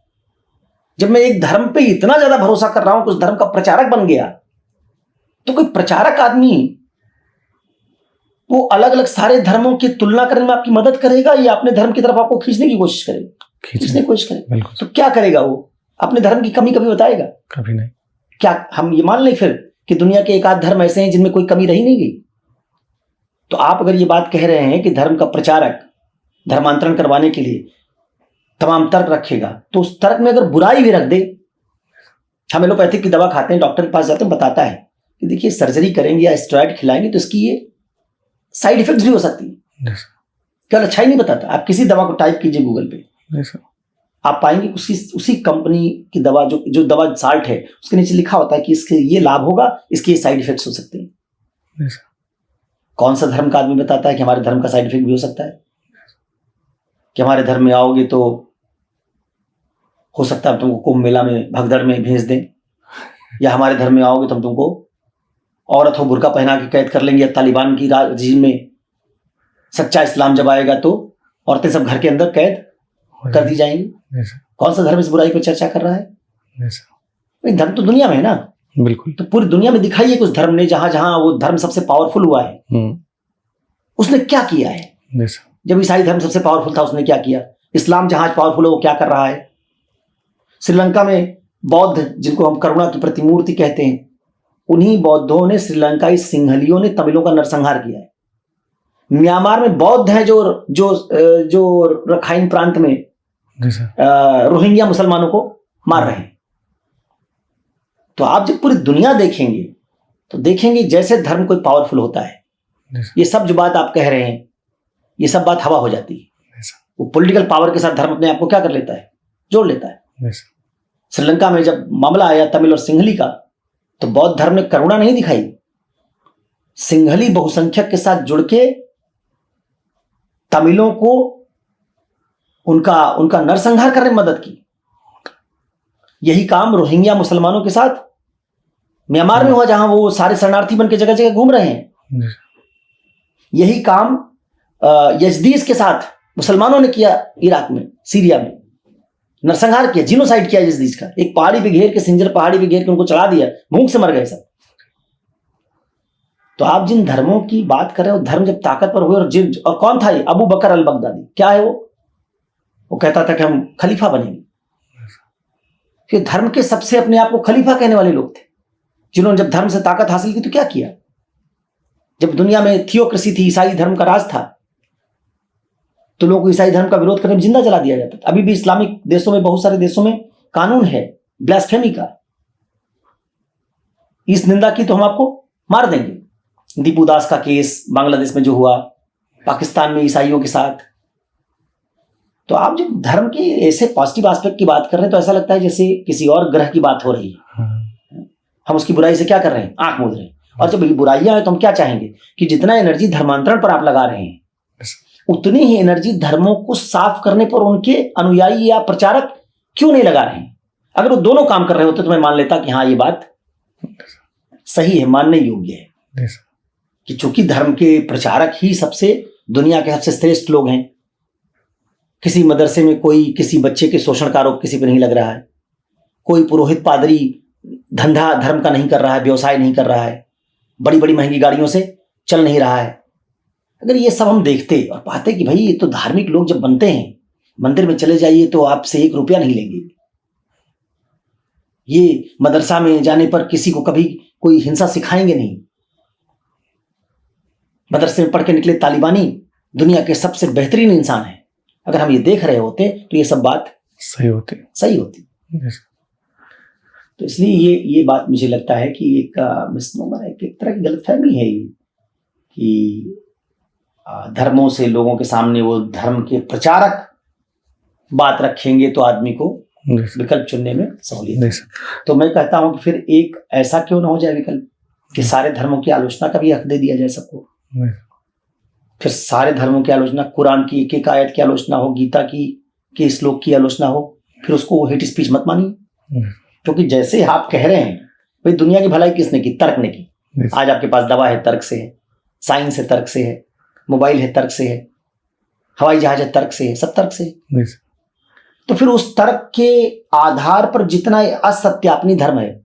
जब मैं एक धर्म पे इतना ज्यादा भरोसा कर रहा हूं कि उस धर्म का प्रचारक बन गया, तो कोई प्रचारक आदमी वो अलग अलग सारे धर्मों की तुलना करने में आपकी मदद करेगा या अपने धर्म की तरफ आपको खींचने की कोशिश करेगा? खींचने की कोशिश करेगा। तो क्या करेगा वो? अपने धर्म की कमी कभी बताएगा? कभी नहीं। क्या हम ये मान लें फिर कि दुनिया के एक आध धर्म ऐसे हैं जिनमें कोई कमी रही नहीं गई? तो आप अगर ये बात कह रहे हैं कि धर्म का प्रचारक धर्मांतरण करवाने के लिए तमाम तर्क रखेगा, तो उस तर्क में अगर बुराई भी रख दे, हम एलोपैथिक की दवा खाते हैं, डॉक्टर के पास जाते हैं, बताता है कि देखिए सर्जरी करेंगे या स्टेरॉइड खिलाएंगे तो इसकी ये साइड इफेक्ट्स भी हो सकती है। क्या अच्छा ही नहीं बताता? आप किसी दवा को टाइप कीजिए गूगल पे, आप पाएंगे उसी कंपनी की दवा जो दवा साल्ट है उसके नीचे लिखा होता है कि इसके ये लाभ होगा, इसके ये साइड इफेक्ट्स हो सकते हैं। कौन सा धर्म का आदमी बताता है कि हमारे धर्म का साइड इफेक्ट भी हो सकता है? कि हमारे धर्म में आओगे तो हो सकता है तुमको कुंभ मेला में भगदड़ में भेज दें, या हमारे धर्म में आओगे तो हम तुमको औरत हो बुर्का पहना के कैद कर लेंगे, या तालिबान की रजीम में सच्चा इस्लाम जब आएगा तो औरतें सब घर के अंदर कैद कर दी जाएंगी। कौन सा धर्म इस बुराई पर चर्चा कर रहा है? धर्म तो दुनिया में है ना, बिल्कुल। तो पूरी दुनिया में दिखाइए कुछ धर्म ने जहां जहां वो धर्म सबसे पावरफुल हुआ है उसने क्या किया है। जब ईसाई धर्म सबसे पावरफुल था उसने क्या किया? इस्लाम जहां पावरफुल है वो क्या कर रहा है? श्रीलंका में बौद्ध, जिनको हम करुणा की प्रतिमूर्ति कहते हैं, उन्हीं बौद्धों ने, श्रीलंकाई सिंहलियों ने तमिलों का नरसंहार किया है। म्यांमार में बौद्ध हैं जो जो जो रखाइन प्रांत में रोहिंग्या मुसलमानों को मार रहे हैं। तो आप जब पूरी दुनिया देखेंगे तो देखेंगे जैसे धर्म कोई पावरफुल होता है, ये सब जो बात आप कह रहे हैं ये सब बात हवा हो जाती है। वो पॉलिटिकल पावर के साथ धर्म अपने आप को क्या कर लेता है? जोड़ लेता है। श्रीलंका में जब मामला आया तमिल और सिंहली का, तो बौद्ध धर्म ने करुणा नहीं दिखाई, सिंहली बहुसंख्यक के साथ जुड़ के तमिलों को उनका नरसंहार करने में मदद की। यही काम रोहिंग्या मुसलमानों के साथ म्यांमार में हुआ, जहां वो सारे शरणार्थी बन के जगह जगह घूम रहे हैं। यही काम यजदीस के साथ मुसलमानों ने किया, इराक में, सीरिया में नरसंहार किया, जीनोसाइड किया यजदीस का। एक पहाड़ी पे घेर के, सिंजर पहाड़ी पे घेर के उनको चढ़ा दिया, भूख से मर गए सब। तो आप जिन धर्मों की बात कर रहे हो, धर्म जब ताकतवर हुए, और कौन था ये? अबू बकर अल बगदादी। क्या है वो कहता था कि हम खलीफा बनेंगे। फिर धर्म के सबसे अपने आप को खलीफा कहने वाले लोग थे, जिन्होंने जब धर्म से ताकत हासिल की तो क्या किया? जब दुनिया में थियोक्रेसी थी, ईसाई धर्म का राज था, तो लोगों को ईसाई धर्म का विरोध करने में जिंदा जला दिया जाता था। अभी भी इस्लामिक देशों में, बहुत सारे देशों में कानून है ब्लास्फेमी का। इस निंदा की तो हम आपको मार देंगे। दीपू दास का केस बांग्लादेश में जो हुआ, पाकिस्तान में ईसाइयों के साथ। तो आप जब धर्म के ऐसे पॉजिटिव एस्पेक्ट की बात कर रहे हैं तो ऐसा लगता है जैसे किसी और ग्रह की बात हो रही है। हम उसकी बुराई से क्या कर रहे हैं? आंख मूंद रहे हैं। और जब ये बुराइयां हैं तो हम क्या चाहेंगे कि जितना एनर्जी धर्मांतरण पर आप लगा रहे हैं, उतनी ही एनर्जी धर्मों को साफ करने पर उनके अनुयायी या प्रचारक क्यों नहीं लगा रहे हैं? अगर वो दोनों काम कर रहे होते तो मैं मान लेता कि हाँ, ये बात सही है, मानने योग्य है कि चूंकि धर्म के प्रचारक ही दुनिया के सबसे श्रेष्ठ लोग हैं। किसी मदरसे में कोई किसी बच्चे के शोषण का आरोप किसी पर नहीं लग रहा है। कोई पुरोहित पादरी धंधा धर्म का नहीं कर रहा है, व्यवसाय नहीं कर रहा है, बड़ी बड़ी महंगी गाड़ियों से चल नहीं रहा है। अगर ये सब हम देखते और पाते कि भाई ये तो धार्मिक लोग जब बनते हैं, मंदिर में चले जाइए तो आपसे 1 रुपया नहीं लेंगे। ये मदरसा में जाने पर किसी को कभी कोई हिंसा सिखाएंगे नहीं। मदरसे में पढ़ के निकले तालिबानी दुनिया के सबसे बेहतरीन इंसान है। अगर हम ये देख रहे होते तो ये सब बात सही होती। तो इसलिए ये बात मुझे लगता है कि एक मिसनोमर है, एक तरह की गलतफहमी है ये कि धर्मों से लोगों के सामने वो धर्म के प्रचारक बात रखेंगे तो आदमी को विकल्प चुनने में सहूलियत है। तो मैं कहता हूं कि फिर एक ऐसा क्यों ना हो जाए विकल्प कि सारे धर्मों की आलोचना का भी हक दे दिया जाए सबको। फिर सारे धर्मों की आलोचना, कुरान की एक एक आयत की आलोचना हो, गीता की श्लोक की आलोचना हो, फिर उसको हेट स्पीच मत मानिए। क्योंकि जैसे आप कह रहे हैं भाई दुनिया की भलाई किसने की? तर्क ने की। आज आपके पास दवा है, तर्क से है, साइंस है, तर्क से है, मोबाइल है, तर्क से है, हवाई जहाज है, तर्क से है, सब तर्क से है। तो फिर उस तर्क के आधार पर जितना असत्यापनी धर्म है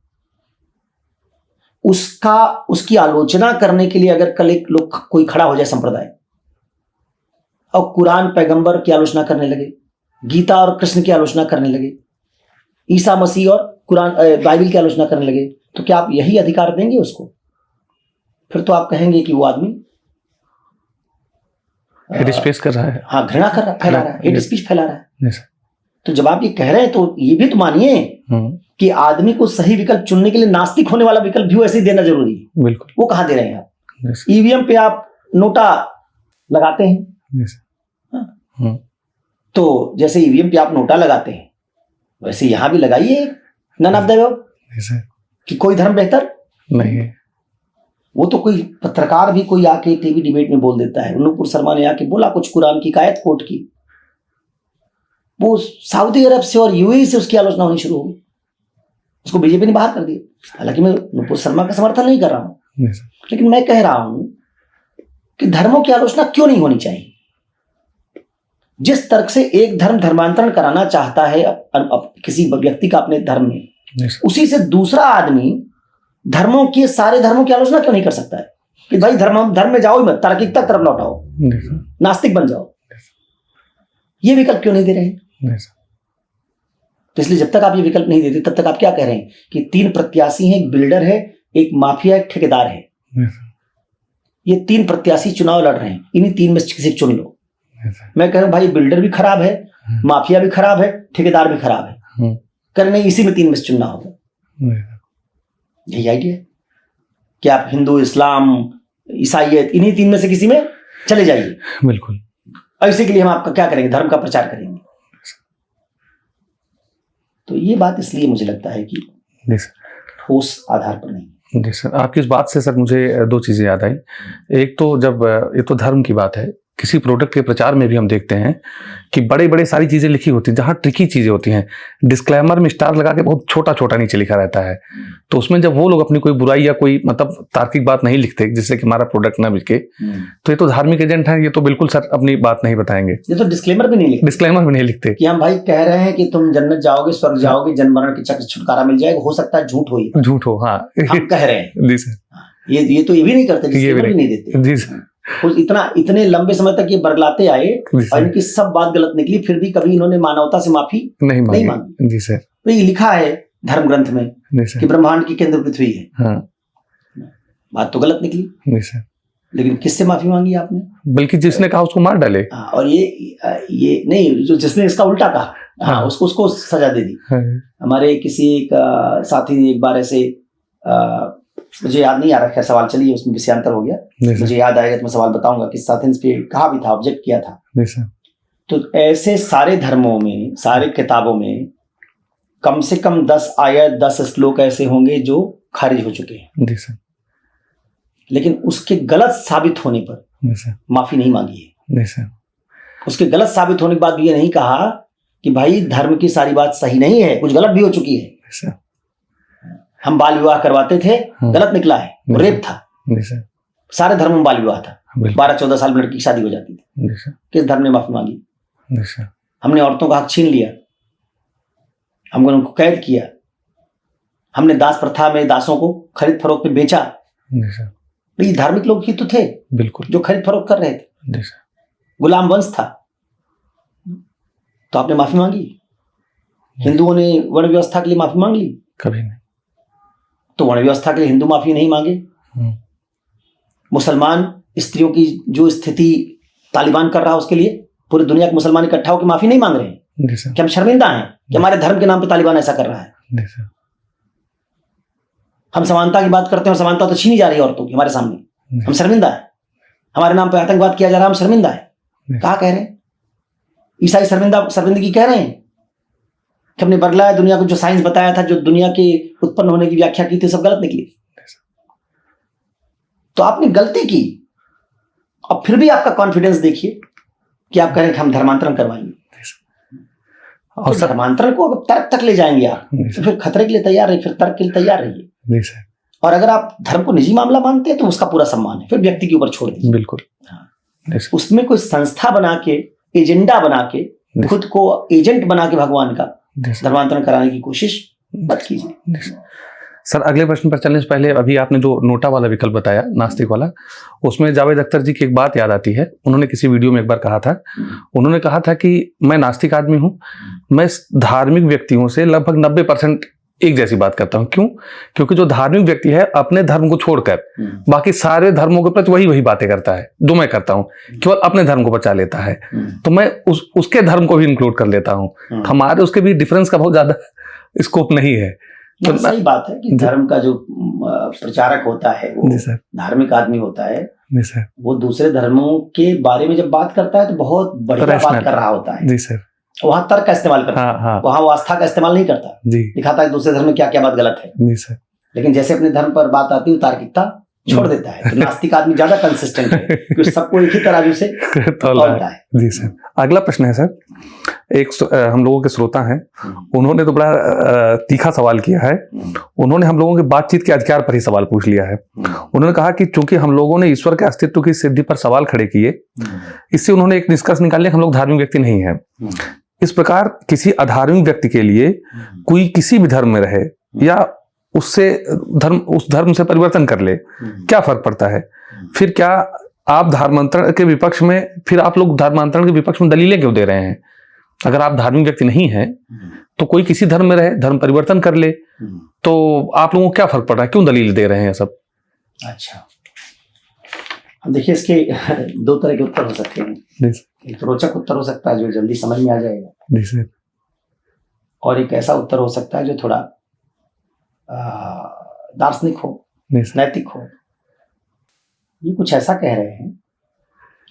उसकी आलोचना करने के लिए अगर कल एक लोग कोई खड़ा हो जाए संप्रदाय और कुरान पैगंबर की आलोचना करने लगे, गीता और कृष्ण की आलोचना करने लगे, ईसा मसीह और कुरान बाइबल की आलोचना करने लगे, तो क्या आप यही अधिकार देंगे उसको? फिर तो आप कहेंगे कि वो आदमी हेट स्पीच कर रहा है। हाँ, घृणा कर रहा, फैला रहा है, हेट स्पीच फैला रहा है। तो जब आप ये कह रहे हैं तो ये भी तो मानिए कि आदमी को सही विकल्प चुनने के लिए नास्तिक होने वाला विकल्प भी वैसे ही देना जरूरी है। बिल्कुल। वो कहाँ दे रहे हैं आप? ईवीएम पे आप नोटा लगाते हैं। तो जैसे ईवीएम पे आप नोटा लगाते हैं वैसे यहां भी लगाइए नन ऑफ द कि कोई धर्म बेहतर नहीं है। वो तो कोई पत्रकार भी कोई आके टीवी डिबेट में बोल देता है। अनूपपुर शर्मा ने आके बोला कुछ कुरान की आयत कोट की, वो सऊदी अरब से और यूएई से उसकी आलोचना होनी शुरू हो गई, उसको बीजेपी ने बाहर कर दिया। हालांकि मैं नुपुर शर्मा का समर्थन नहीं कर रहा हूँ, लेकिन मैं कह रहा हूं कि धर्मों की आलोचना क्यों नहीं होनी चाहिए। जिस तर्क से एक धर्म धर्मांतरण कराना चाहता है किसी व्यक्ति का अपने धर्म में, उसी से दूसरा आदमी धर्मों के सारे धर्मों की आलोचना क्यों नहीं कर सकता है कि भाई धर्म में जाओ ही मत, तार्किकता तरफ लौटाओ, नास्तिक बन जाओ। ये विकल्प क्यों नहीं दे रहे हैं? तो इसलिए जब तक आप ये विकल्प नहीं देते तब तक आप क्या कह रहे हैं कि 3 प्रत्याशी हैं, एक बिल्डर है, एक माफिया, एक ठेकेदार है। ये 3 प्रत्याशी चुनाव लड़ रहे हैं, इन्हीं 3 में से किसी को चुन लो। मैं कह रहा हूं भाई बिल्डर भी खराब है, माफिया भी खराब है, ठेकेदार भी खराब है, करने इसी में 3 में से चुनना होगा। यही आइडिया है कि आप हिंदू, इस्लाम, ईसाइयत, इन्हीं 3 में से किसी में चले जाइए। बिल्कुल। और इसी के लिए हम आपका क्या करेंगे, धर्म का प्रचार करेंगे। तो ये बात इसलिए मुझे लगता है कि ठोस आधार पर नहीं। जी सर, आपकी इस बात से सर मुझे 2 चीज़ें याद आई। एक तो जब ये तो धर्म की बात है, किसी प्रोडक्ट के प्रचार में भी हम देखते हैं कि बड़े बड़े सारी चीज़ें लिखी होती हैं, जहाँ ट्रिकी चीज़ें होती हैं, डिस्क्लेमर में स्टार लगा के बहुत छोटा छोटा नीचे लिखा रहता है। तो उसमें जब वो लोग अपनी कोई बुराई या कोई मतलब तार्किक बात नहीं लिखते जिससे कि हमारा प्रोडक्ट ना बिके, तो ये तो धार्मिक एजेंट है, ये तो बिल्कुल सर अपनी बात नहीं बताएंगे। ये तो डिस्क्लेमर भी नहीं लिखते कि हम भाई कह रहे हैं कि तुम जन्नत जाओगे, स्वर्ग जाओगे, जन्म मरण की चक्र से छुटकारा मिल जाएगा। हो सकता है झूठ हो, हाँ, हम कह रहे हैं। जी सर, ये तो ये भी नहीं करते, डिस्क्लेमर भी नहीं देते। जी सर, इतने लंबे समय तक ये बरगलाते आए और इनकी सब बात गलत निकली, फिर भी कभी इन्होंने मानवता से माफी नहीं मांगी। जी सर, तो ये लिखा है धर्म ग्रंथ में कि ब्रह्मांड की केंद्र पृथ्वी है। हाँ। बात तो गलत निकली। जी सर, लेकिन किससे माफी मांगी आपने? बल्कि जिसने कहा उसको मार डाले। और ये नहीं, जो जिसने इसका उल्टा कहा, हाँ, उसको सजा दे दी। हमारे किसी एक साथी ने एक बार ऐसे मुझे याद नहीं आ रहा, खैर सवाल, चलिए उसमें विषयांतर हो गया, मुझे याद आएगा तो मैं सवाल बताऊंगा। किस साथी ने इस पे कहा भी था, ऑब्जेक्ट किया था। तो ऐसे सारे धर्मों में, सारे किताबों में कम से कम 10 आयत, 10 श्लोक ऐसे होंगे जो खारिज हो चुके हैं, लेकिन उसके गलत साबित होने पर माफी नहीं मांगी है। उसके गलत साबित होने के बाद भी ये नहीं कहा कि भाई धर्म की सारी बात सही नहीं है, कुछ गलत भी हो चुकी है। हम बाल विवाह करवाते थे, गलत निकला है, रेप था। सारे धर्मों में बाल विवाह था, 12-14 साल में लड़की की शादी हो जाती थी। किस धर्म ने माफी मांगी? हमने औरतों का हक छीन लिया, हमने उनको कैद किया, हमने दास प्रथा में दासों को खरीद फरोख्त में बेचा। ये धार्मिक लोग ही तो थे बिल्कुल जो खरीद फरोख्त कर रहे थे, गुलाम वंश था। तो आपने माफी मांगी? हिंदुओं ने वर्ण व्यवस्था के लिए माफी मांग ली? कभी नहीं। तो वर्ण व्यवस्था के लिए हिंदू माफी नहीं मांगे। मुसलमान स्त्रियों की जो स्थिति तालिबान कर रहा है उसके लिए पूरी दुनिया के मुसलमान इकट्ठा होकर माफी नहीं मांग रहे हैं? कि हम शर्मिंदा हैं कि हमारे धर्म के नाम पे तालिबान ऐसा कर रहा है? हम समानता की बात करते हैं और समानता तो छीनी जा रही है औरतों की हमारे सामने। हम शर्मिंदा है, हमारे नाम पे आतंकवाद किया जा रहा है, हम शर्मिंदा है। कहा कह रहे हैं? ईसाई शर्मिंदगी कह रहे हैं कि हमने बदलाया दुनिया को, जो साइंस बताया था, जो दुनिया के उत्पन्न होने की व्याख्या की थी, सब गलत निकली। तो आपने गलती की, अब फिर भी आपका कॉन्फिडेंस देखिए कि आप कह रहे हैं कि हम धर्मांतरण करवाएंगे। और तो धर्मांतरण को अगर तर्क तक ले जाएंगे आप, तो फिर खतरे के लिए तैयार रहिए, फिर तर्क के लिए तैयार रहिए। और अगर आप धर्म को निजी मामला मानते हैं तो उसका पूरा सम्मान है, फिर व्यक्ति के ऊपर छोड़ दीजिए। बिल्कुल। हाँ। उसमें कोई संस्था बना के, एजेंडा बना के, खुद को एजेंट बना के भगवान का धर्मांतरण कराने की कोशिश मत कीजिए। सर, अगले प्रश्न पर चलने से पहले अभी आपने जो नोटा वाला विकल्प बताया, नास्तिक वाला, उसमें जावेद अख्तर जी की एक बात याद आती है। उन्होंने किसी वीडियो में एक बार कहा था, उन्होंने कहा था कि मैं नास्तिक आदमी हूं, मैं धार्मिक व्यक्तियों से लगभग 90% एक जैसी बात करता हूं। क्यों? क्योंकि जो धार्मिक व्यक्ति है अपने धर्म को छोड़कर बाकी सारे धर्मों के प्रति वही बातें करता है जो मैं करता हूं, केवल अपने धर्म को बचा लेता है। तो मैं उसके धर्म को भी इंक्लूड कर लेता हूं। हमारे उसके भी डिफरेंस का बहुत ज्यादा स्कोप नहीं है। तो सही बात है कि धर्म का जो प्रचारक होता है वो धार्मिक आदमी होता है, वो दूसरे धर्मों के बारे में जब बात करता है तो बहुत बढ़िया बात कर रहा होता है। जी सर। वहां तर्क का इस्तेमाल करता है, वहां वो आस्था का इस्तेमाल नहीं करता, दिखाता है दूसरे धर्म में क्या क्या बात गलत है। जी सर। लेकिन जैसे अपने धर्म पर बात आती है तार्किकता छोड़ देता है। तो नास्तिक आदमी ज्यादा कंसिस्टेंट है कि सबको एक ही तराजू से तौलता है। जी सर। अगला प्रश्न है सर, हम लोगों के श्रोता हैं, उन्होंने तो बड़ा तीखा सवाल किया है। उन्होंने हम लोगों के बातचीत के अधिकार पर ही सवाल पूछ लिया है। उन्होंने कहा कि चूंकि हम लोगों ने ईश्वर के अस्तित्व की सिद्धि पर सवाल खड़े किए, इससे उन्होंने एक निष्कर्ष निकाल लिया कि हम लोग धार्मिक व्यक्ति नहीं हैं। इस प्रकार किसी अधार्मिक व्यक्ति के लिए कोई किसी भी धर्म में रहे या उससे उस धर्म से परिवर्तन कर ले, क्या फर्क पड़ता है? फिर क्या आप धर्मांतरण के विपक्ष में, फिर आप लोग धर्मांतरण के विपक्ष में दलीलें क्यों दे रहे हैं? अगर आप धार्मिक व्यक्ति नहीं हैं तो कोई किसी धर्म में रहे, धर्म परिवर्तन कर ले, तो आप लोगों को क्या फर्क पड़ रहा है? क्यों दलील दे रहे हैं सब? अच्छा, अब देखिए, इसके दो तरह के उत्तर हो सकते हैं। एक तो रोचक उत्तर हो सकता है जो जल्दी समझ में आ जाएगा, और एक ऐसा उत्तर हो सकता है जो थोड़ा दार्शनिक हो, नैतिक हो। ये कुछ ऐसा कह रहे हैं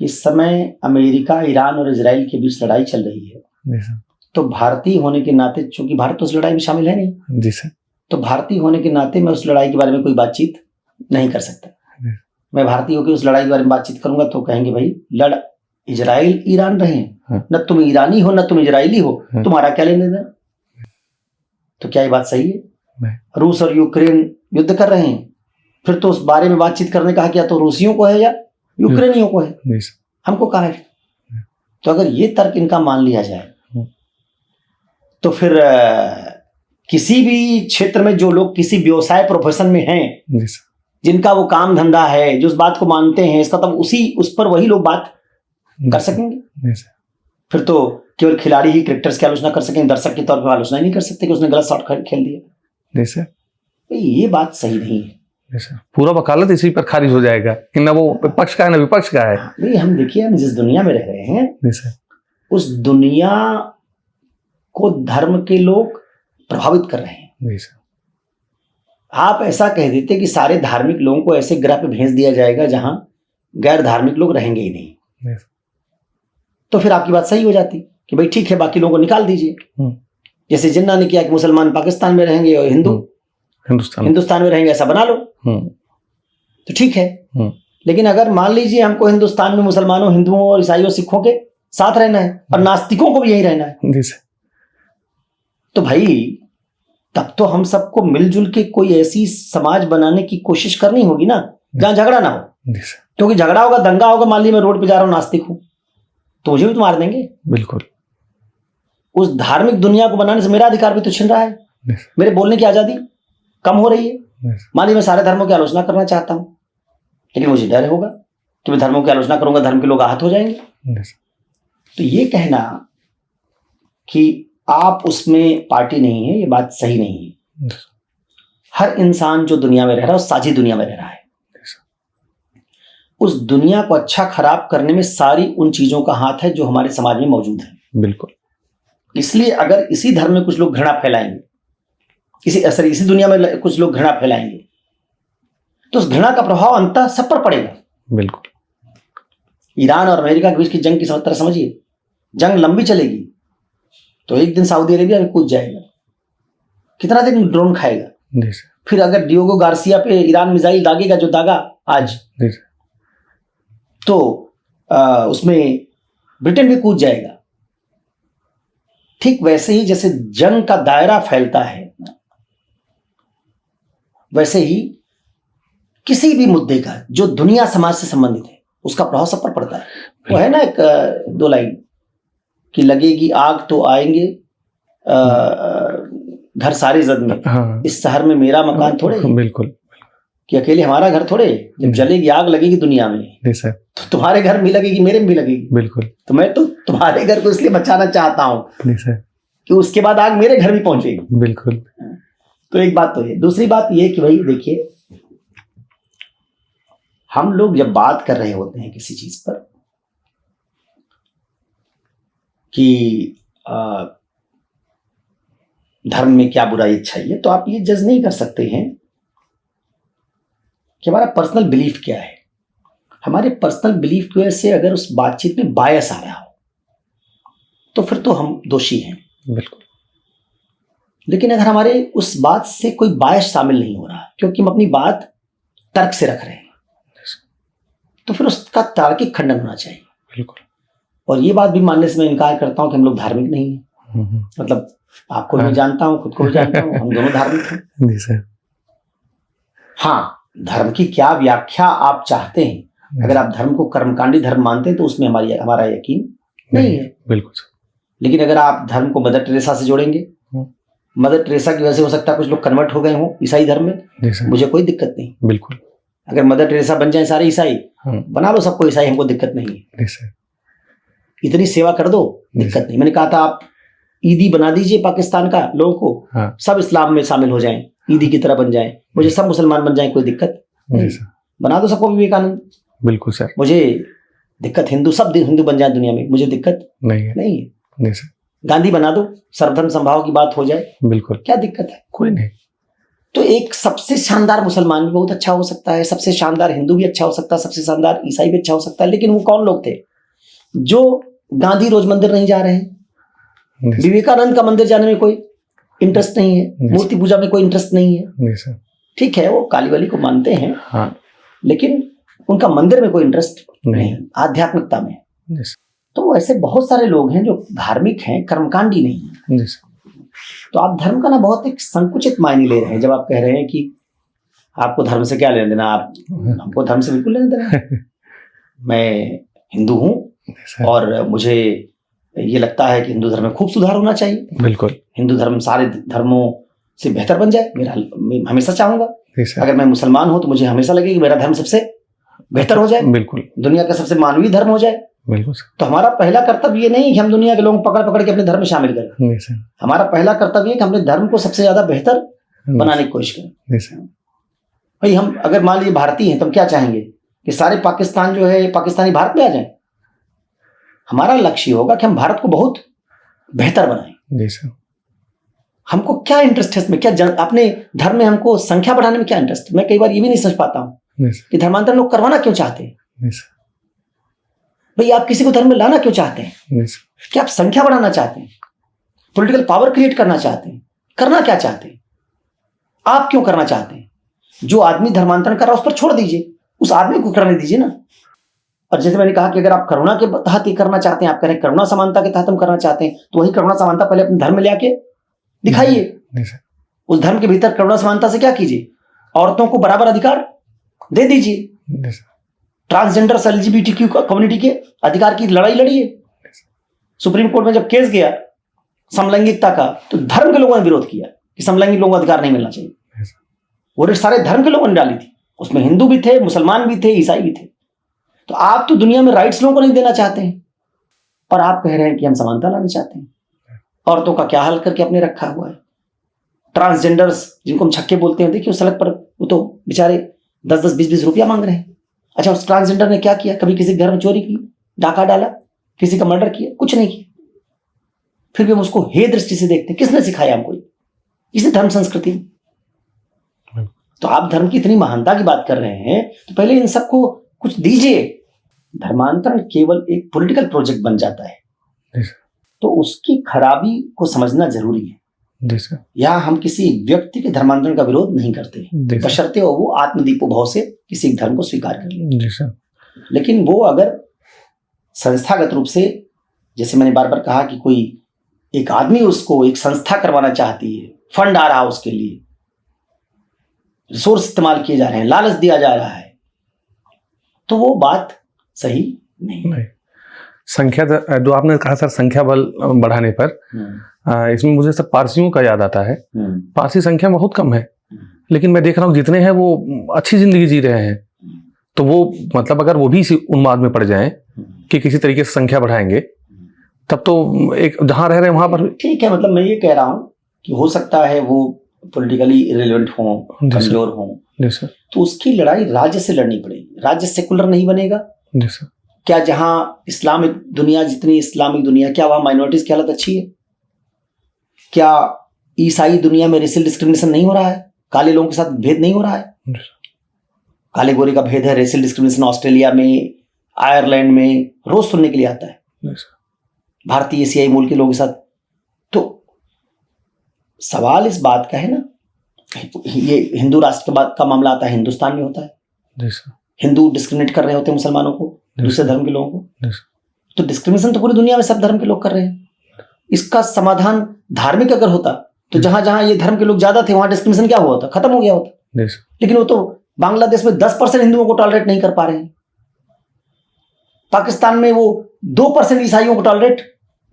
कि इस समय अमेरिका, ईरान और इजराइल के बीच लड़ाई चल रही है, तो भारतीय होने के नाते, चूंकि भारत तो उस लड़ाई में शामिल है नहीं जी सर, तो भारतीय होने के नाते मैं उस लड़ाई के बारे में कोई बातचीत नहीं कर सकता। मैं भारतीय होकर उस लड़ाई के बारे में बातचीत करूंगा तो कहेंगे भाई लड़ इजराइल ईरान रहे, न तुम ईरानी हो न तुम इजरायली हो, तुम्हारा क्या लेने देना? तो क्या ये बात सही है? रूस और यूक्रेन युद्ध कर रहे हैं, फिर तो उस बारे में बातचीत करने का क्या तो रूसियों को है या यूक्रेनियों को है? हमको कहा है। तो अगर ये तर्क इनका मान लिया जाए तो फिर किसी भी क्षेत्र में जो लोग किसी व्यवसाय प्रोफेशन में हैं, जिनका वो काम धंधा है, जो उस बात को मानते हैं, इसका तब उस पर वही लोग बात कर सकेंगे। फिर तो केवल खिलाड़ी ही क्रिकेटर्स की आलोचना कर सकेंगे, दर्शक के तौर पर आलोचना नहीं कर सकते कि उसने गलत शॉट खेल दिया। ये बात सही नहीं है। पूरा वकालत इसी पर खारिज हो जाएगा कि ना वो पक्ष का है ना विपक्ष का है। नहीं, हम देखिए, हम जिस दुनिया में रह रहे हैं उस दुनिया को धर्म के लोग प्रभावित कर रहे हैं। आप ऐसा कह देते कि सारे धार्मिक लोगों को ऐसे ग्रह पे भेज दिया जाएगा जहां गैर धार्मिक लोग रहेंगे ही नहीं, तो फिर आपकी बात सही हो जाती कि भाई ठीक है, बाकी लोगों को निकाल दीजिए। जैसे जिन्ना ने किया कि मुसलमान पाकिस्तान में रहेंगे और हिंदू हिंदुस्तान में रहेंगे, ऐसा बना लो तो ठीक है। लेकिन अगर मान लीजिए हमको हिंदुस्तान में मुसलमानों, हिंदुओं और ईसाइयों, सिखों के साथ रहना है और नास्तिकों को भी यही रहना है, तो भाई तब तो हम सबको मिलजुल के कोई ऐसी समाज बनाने की कोशिश करनी होगी ना जहां झगड़ा ना हो। क्योंकि झगड़ा होगा, दंगा होगा, मान लीजिए मैं रोड पे जा रहा हूं, नास्तिक हूं, तो मुझे भी तो मार देंगे। बिल्कुल। उस धार्मिक दुनिया को बनाने से मेरा अधिकार भी तो छिन रहा है, मेरे बोलने की आजादी कम हो रही है। मान लीजिए मैं सारे धर्मों की आलोचना करना चाहता हूं, लेकिन मुझे डर होगा कि मैं धर्मों की आलोचना करूंगा, धर्म के लोग आहत हो जाएंगे। तो ये कहना कि आप उसमें पार्टी नहीं है, ये बात सही नहीं है। हर इंसान जो दुनिया में रह रहा है, उस साझी दुनिया में रह रहा है। उस दुनिया को अच्छा खराब करने में सारी उन चीजों का हाथ है जो हमारे समाज में मौजूद है। बिल्कुल। इसलिए अगर इसी धर्म में कुछ लोग घृणा फैलाएंगे, इसी दुनिया में कुछ लोग घृणा फैलाएंगे, तो उस घृणा का प्रभाव अंततः सब पर पड़ेगा। बिल्कुल। ईरान और अमेरिका के बीच की जंग की तरह समझिए, जंग लंबी चलेगी तो एक दिन सऊदी अरेबिया भी कूद जाएगा, कितना दिन ड्रोन खाएगा। फिर अगर डियोगो गार्सिया पे ईरान मिसाइल दागेगा जो दागा आज, तो उसमें ब्रिटेन भी कूद जाएगा। ठीक वैसे ही जैसे जंग का दायरा फैलता है, वैसे ही किसी भी मुद्दे का जो दुनिया समाज से संबंधित है उसका प्रभाव सब पर पड़ता है। वो है ना एक दो लाइन कि लगेगी आग तो आएंगे घर सारे जद में, हाँ। इस शहर में मेरा मकान थोड़े। बिल्कुल। कि अकेले हमारा घर थोड़े, जब जलेगी आग लगेगी दुनिया में तो तुम्हारे घर में लगेगी, मेरे में भी लगेगी। बिल्कुल। तो मैं तो तुम्हारे घर को इसलिए बचाना चाहता हूं कि उसके बाद आग मेरे घर भी पहुंचेगी। बिल्कुल। तो एक बात तो ये, दूसरी बात ये कि भाई देखिए, हम लोग जब बात कर रहे होते हैं किसी चीज पर कि धर्म में क्या बुराई अच्छाई है, तो आप ये जज नहीं कर सकते हैं कि हमारा पर्सनल बिलीफ क्या है। हमारे पर्सनल बिलीफ की वजह से अगर उस बातचीत में बायस आ रहा हो तो फिर तो हम दोषी हैं। बिल्कुल। लेकिन अगर हमारे उस बात से कोई बायस शामिल नहीं हो रहा, क्योंकि हम अपनी बात तर्क से रख रहे हैं, तो फिर उसका तार्किक खंडन होना चाहिए। बिल्कुल। और ये बात भी मानने से मैं इनकार करता हूँ कि हम लोग धार्मिक नहीं हैं। मतलब आपको भी जानता हूँ, खुद को भी जानता हूँ, हम दोनों धार्मिक हैं। जी सर। हाँ, धर्म की क्या व्याख्या आप चाहते हैं, अगर आप धर्म को कर्मकांडी धर्म मानते हैं तो उसमें हमारा यकीन नहीं है। बिल्कुल। लेकिन अगर आप धर्म को मदर टेरेसा से जोड़ेंगे, मदर टेरेसा की वजह से हो सकता है कुछ लोग कन्वर्ट हो गए हों ईसाई धर्म में, मुझे कोई दिक्कत नहीं। बिल्कुल। अगर मदर टेरेसा बन जाए सारे ईसाई, बना लो सबको ईसाई, हमको दिक्कत नहीं है। इतनी सेवा कर दो, दिक्कत नहीं। मैंने कहा था आप ईदी बना दीजिए पाकिस्तान का लोगों को, सब इस्लाम में शामिल हो जाएं, ईदी की तरह बन जाएं, मुझे सब मुसलमान बन जाएं, कोई दिक्कत नहीं। बना दो सबको विवेकानंद। बिल्कुल सर। मुझे दिक्कत हिंदू, सब हिंदू बन जाए दुनिया में, मुझे दिक्कत नहीं है। नहीं सर। गांधी बना दो, सर्वधर्म संभाव की बात हो जाए, बिल्कुल, क्या दिक्कत है? कोई नहीं। तो एक सबसे शानदार मुसलमान भी बहुत अच्छा हो सकता है, सबसे शानदार हिंदू भी अच्छा हो सकता है, सबसे शानदार ईसाई भी अच्छा हो सकता है। लेकिन वो कौन लोग थे जो गांधी रोज मंदिर नहीं जा रहे हैं, विवेकानंद का मंदिर जाने में कोई इंटरेस्ट नहीं है, मूर्ति पूजा में कोई इंटरेस्ट नहीं है। ठीक है, वो काली वाली को मानते हैं, हाँ, लेकिन उनका मंदिर में कोई इंटरेस्ट नहीं, आध्यात्मिकता में। तो ऐसे बहुत सारे लोग हैं जो धार्मिक हैं, कर्मकांडी नहीं है। तो आप धर्म का ना बहुत एक संकुचित मायने ले रहे हैं जब आप कह रहे हैं कि आपको धर्म से क्या लेना देना, आप हमको धर्म से बिल्कुल लेना देना। मैं हिंदू हूँ और मुझे ये लगता है कि हिंदू धर्म में खूब सुधार होना चाहिए। बिल्कुल, हिंदू धर्म सारे धर्मों से बेहतर बन जाए, मैं हमेशा चाहूंगा। अगर मैं मुसलमान हूँ तो मुझे हमेशा लगे कि मेरा धर्म सबसे बेहतर हो जाए, बिल्कुल, दुनिया का सबसे मानवीय धर्म हो जाए। बिल्कुल। तो हमारा पहला कर्तव्य ये नहीं कि हम दुनिया के लोगों पकड़ पकड़ के अपने धर्म में शामिल करें। हमारा पहला कर्तव्य है कि अपने धर्म को सबसे ज्यादा बेहतर बनाने की कोशिश करें। भाई हम अगर मान लीजिए भारतीय हैं तो हम क्या चाहेंगे कि सारे पाकिस्तान जो है पाकिस्तानी भारत में आ जाए। हमारा लक्ष्य होगा कि हम भारत को बहुत बेहतर बनाएं। हमको क्या इंटरेस्ट है इसमें, क्या अपने धर्म में हमको संख्या बढ़ाने में क्या इंटरेस्ट? मैं कई बार ये भी नहीं समझ पाता हूँ कि धर्मांतरण लोग करवाना क्यों चाहते हैं। भाई आप किसी को धर्म में लाना क्यों चाहते हैं? क्या आप संख्या बढ़ाना चाहते हैं, पॉलिटिकल पावर क्रिएट करना चाहते हैं, करना क्या चाहते हैं? आप क्यों करना चाहते हैं? जो आदमी धर्मांतरण कर रहा है उस पर छोड़ दीजिए, उस आदमी को करने दीजिए ना। और जैसे मैंने कहा कि अगर आप करुणा के तहत ही करना चाहते हैं, आप कह रहे हैं करुणा समानता के तहत हम करना चाहते हैं, तो वही करुणा समानता पहले अपने धर्म में ले आके दिखाइए। उस धर्म के भीतर करुणा समानता से क्या कीजिए, औरतों को बराबर अधिकार दे दीजिए, ट्रांसजेंडर एलजीबीटीक्यू कम्युनिटी के अधिकार की लड़ाई लड़िए। सुप्रीम कोर्ट में जब केस गया समलैंगिकता का, तो धर्म के लोगों ने विरोध किया कि समलैंगिक लोगों को अधिकार नहीं मिलना चाहिए। वो सारे धर्म के लोगों ने डाली थी, उसमें हिंदू भी थे, मुसलमान भी थे, ईसाई भी थे। तो आप तो दुनिया में राइट्स लोगों को नहीं देना चाहते हैं, और आप कह रहे हैं कि हम समानता लाना चाहते हैं। औरतों का क्या हाल करके अपने रखा हुआ है। ट्रांसजेंडर्स जिनको हम छक्के बोलते हैं, देखिए सड़क पर वो तो बेचारे 10-10, 20-20 रुपया मांग रहे हैं। अच्छा, उस ट्रांसजेंडर ने क्या किया? कभी किसी घर में चोरी की, डाका डाला, किसी का मर्डर किया? कुछ नहीं किया। फिर भी हम उसको हे दृष्टि से देखते हैं। किसने सिखाया हमको? इसी धर्म संस्कृति। तो आप धर्म की इतनी महानता की बात कर रहे हैं तो पहले इन सबको कुछ दीजिए। धर्मांतरण केवल एक पॉलिटिकल प्रोजेक्ट बन जाता है तो उसकी खराबी को समझना जरूरी है। या हम किसी व्यक्ति के धर्मांतरण का विरोध नहीं करते, बशर्ते वो आत्मदीपो भाव से किसी धर्म को स्वीकार कर ले। लेकिन वो अगर संस्थागत रूप से, जैसे मैंने बार बार कहा कि कोई एक आदमी उसको एक संस्था करवाना चाहती है, फंड आ रहा है उसके लिए, रिसोर्स इस्तेमाल किए जा रहे हैं, लालच दिया जा रहा है, तो वो बात सही नहीं। संख्या जो आपने कहा सर, संख्या बल बढ़ाने पर, इसमें मुझे सब पारसियों का याद आता है। पारसी संख्या बहुत कम है, लेकिन मैं देख रहा हूँ जितने हैं वो अच्छी जिंदगी जी रहे हैं। तो वो मतलब अगर वो भी इसी उन्माद में पड़ जाएं कि किसी तरीके से संख्या बढ़ाएंगे, तब तो एक जहां रह रहे हैं वहां पर ठीक है। मतलब मैं ये कह रहा हूँ कि हो सकता है वो पॉलिटिकली इरेलेवेंट हो, कमजोर हो, तो उसकी लड़ाई राज्य से लड़नी पड़ेगी। राज्य सेकुलर नहीं बनेगा। क्या जहां इस्लामिक दुनिया, जितनी इस्लामिक दुनिया, क्या वहां माइनॉरिटीज की हालत अच्छी है? क्या ईसाई दुनिया में रेशियल डिस्क्रिमिनेशन नहीं हो रहा है? काले लोगों के साथ भेद नहीं हो रहा है? काले गोरे का भेद है, रेशियल डिस्क्रिमिनेशन ऑस्ट्रेलिया में, आयरलैंड में रोज सुनने के लिए आता है, भारतीय एशियाई मूल के लोगों के साथ। तो सवाल इस बात का है ना, ये हिंदू राष्ट्र के बाद का मामला आता है, हिंदुस्तान में होता है, जी सर। हिंदू डिस्क्रिमिनेट कर रहे होते हैं मुसलमानों को, दूसरे धर्म के लोगों को, जी सर। तो डिस्क्रिमिनेशन तो पूरी दुनिया में सब धर्म के लोग कर रहे हैं। इसका समाधान धार्मिक अगर होता तो जहां जहां ये धर्म के लोग ज्यादा थे वहां डिस्क्रिमिनेशन क्या हुआ होता, खत्म हो गया होता। जी सर। लेकिन वो तो बांग्लादेश में 10% हिंदुओं को टॉलरेट नहीं कर पा रहे हैं, पाकिस्तान में वो 2% ईसाइयों को टॉलरेट,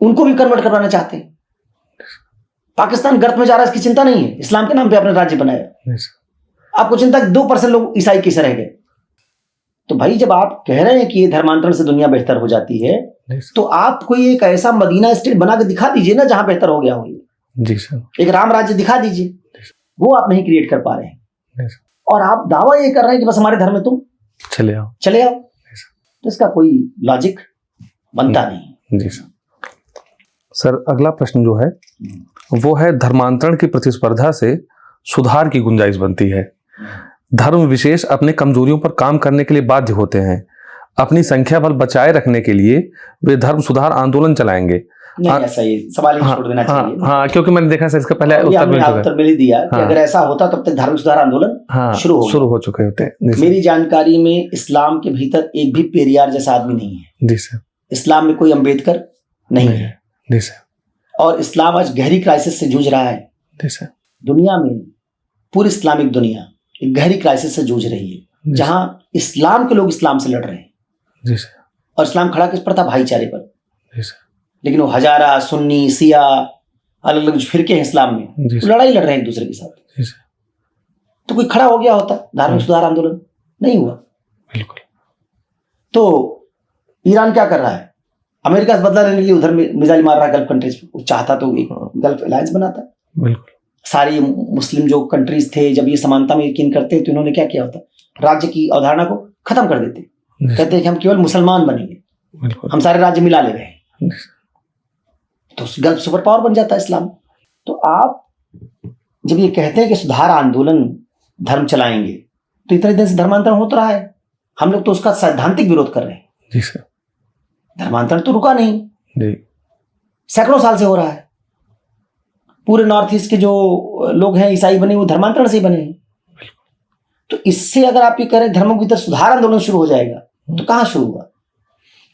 उनको भी कन्वर्ट करवाना चाहते हैं। पाकिस्तान गर्त में जा रहा है, इसकी चिंता नहीं है, इस्लाम के नाम पे अपना राज्य बनाया। जी सर। आपको चिंता है 2% लोग ईसाई कैसे रह गए। तो भाई जब आप कह रहे हैं कि ये धर्मांतरण से दुनिया बेहतर हो जाती है, जी सर। तो आप कोई एक ऐसा मदीना स्टेट बना के दिखा दीजिए ना जहां बेहतर हो गया हो। जी सर। एक राम राज्य दिखा दीजिए, वो आप नहीं क्रिएट कर पा रहे हैं। जी सर। और आप दावा ये कर रहे हैं कि बस हमारे धर्म में तुम चले आओ। चले आओ, तो इसका कोई लॉजिक बनता नहीं। जी सर। सर अगला प्रश्न जो है वो है, धर्मांतरण की प्रतिस्पर्धा से सुधार की गुंजाइश बनती है। धर्म विशेष अपने कमजोरियों पर काम करने के लिए बाध्य होते हैं। अपनी संख्या बल बचाए रखने के लिए वे धर्म सुधार आंदोलन चलाएंगे। नहीं, ऐसा ही सवाल ही छोड़ देना चाहिए। हाँ, क्योंकि मैंने देखा सर इसका पहले उत्तर मिल ही दिया कि अगर ऐसा होता तब तक धर्म सुधार आंदोलन शुरू हो चुके होते हैं। मेरी जानकारी में इस्लाम के भीतर एक भी पेरियार जैसा आदमी नहीं है। जी सर। इस्लाम में कोई अम्बेडकर नहीं है। जी सर। और इस्लाम आज गहरी क्राइसिस से जूझ रहा है। जी सर। दुनिया में पूरी इस्लामिक दुनिया एक गहरी क्राइसिस से जूझ रही है, जहां इस्लाम के लोग इस्लाम से लड़ रहे हैं। जी सर। और इस्लाम खड़ा किस पर था? भाईचारे पर। जी सर। लेकिन वो हजारा, सुन्नी, शिया, अलग अलग फिरके हैं इस्लाम में, लड़ाई लड़ रहे हैं एक दूसरे के साथ। जी सर। तो कोई खड़ा हो गया होता धार्मिक सुधार आंदोलन? नहीं हुआ। बिल्कुल। तो ईरान क्या कर रहा है? अमेरिका से बदला लेने के लिए उधर मिसाइल मार रहा है गल्फ कंट्रीज पे। चाहता तो एक गल्फ अलायंस बनाता। बिल्कुल। सारी मुस्लिम जो कंट्रीज थे जब ये समानता में यकीन करते तो इन्होंने क्या किया होता? राज्य की अवधारणा को खत्म कर देते। कहते हैं कि हम केवल मुसलमान बनेंगे, हम सारे राज्य मिला ले रहे हैं, तो गल्फ सुपर पावर बन जाता है इस्लाम। तो आप जब ये कहते हैं कि सुधार आंदोलन धर्म चलाएंगे, तो इतने दिन से धर्मांतरण होता रहा है, हम लोग तो उसका सैद्धांतिक विरोध कर रहे हैं। जी सर। धर्मांतरण तो रुका नहीं जी, सैकड़ों साल से हो रहा है। पूरे नॉर्थ ईस्ट के जो लोग हैं ईसाई बने, वो धर्मांतरण से ही बने हैं। तो इससे अगर आप ये कह रहे हैं धर्मों के भीतर सुधार आंदोलन शुरू हो जाएगा, तो कहाँ शुरू हुआ?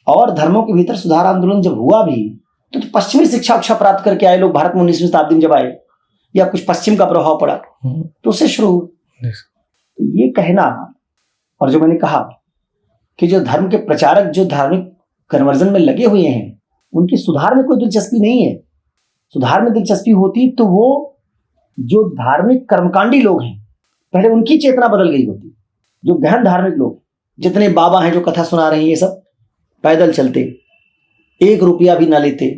और धर्मों के भीतर सुधार आंदोलन जब हुआ भी, तो पश्चिमी शिक्षा उक्षा प्राप्त करके आए लोग भारत में 19वीं शताब्दी में जब आए, या कुछ पश्चिम का प्रभाव पड़ा, तो उससे शुरू हुआ। तो ये कहना, और जो मैंने कहा कि जो धर्म के प्रचारक जो धार्मिक कन्वर्जन में लगे हुए हैं, उनकी सुधार में कोई दिलचस्पी नहीं है। सुधार में दिलचस्पी होती तो वो जो धार्मिक कर्मकांडी लोग हैं, पहले उनकी चेतना बदल गई होती। जो गहन धार्मिक लोग, जितने बाबा हैं जो कथा सुना रहे हैं, ये सब पैदल चलते, 1 रुपया भी ना लेते,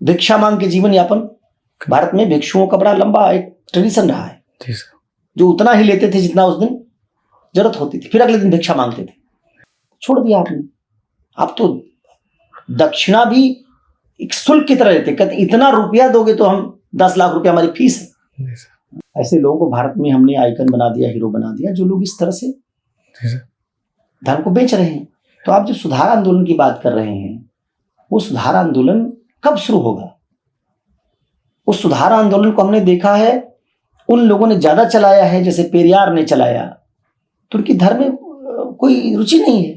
भिक्षा मांग के जीवन यापन। भारत में भिक्षुओं का बड़ा लंबा एक ट्रेडिशन रहा है, जो उतना ही लेते थे जितना उस दिन जरूरत होती थी, फिर अगले दिन भिक्षा मांगते थे। छोड़ दिया आपने। आप तो दक्षिणा भी एक शुल्क की तरह लेते, कहते इतना रुपया दोगे तो हम 10 लाख रुपया हमारी फीस है। ऐसे लोगों को भारत में हमने आइकन बना दिया, हीरो बना दिया, जो लोग इस तरह से धर्म को बेच रहे हैं। तो आप जो सुधार आंदोलन की बात कर रहे हैं, वो सुधार आंदोलन कब शुरू होगा? उस सुधार आंदोलन को हमने देखा है उन लोगों ने ज्यादा चलाया है, जैसे पेरियार ने चलाया, तो उनकी धर्म में कोई रुचि नहीं है।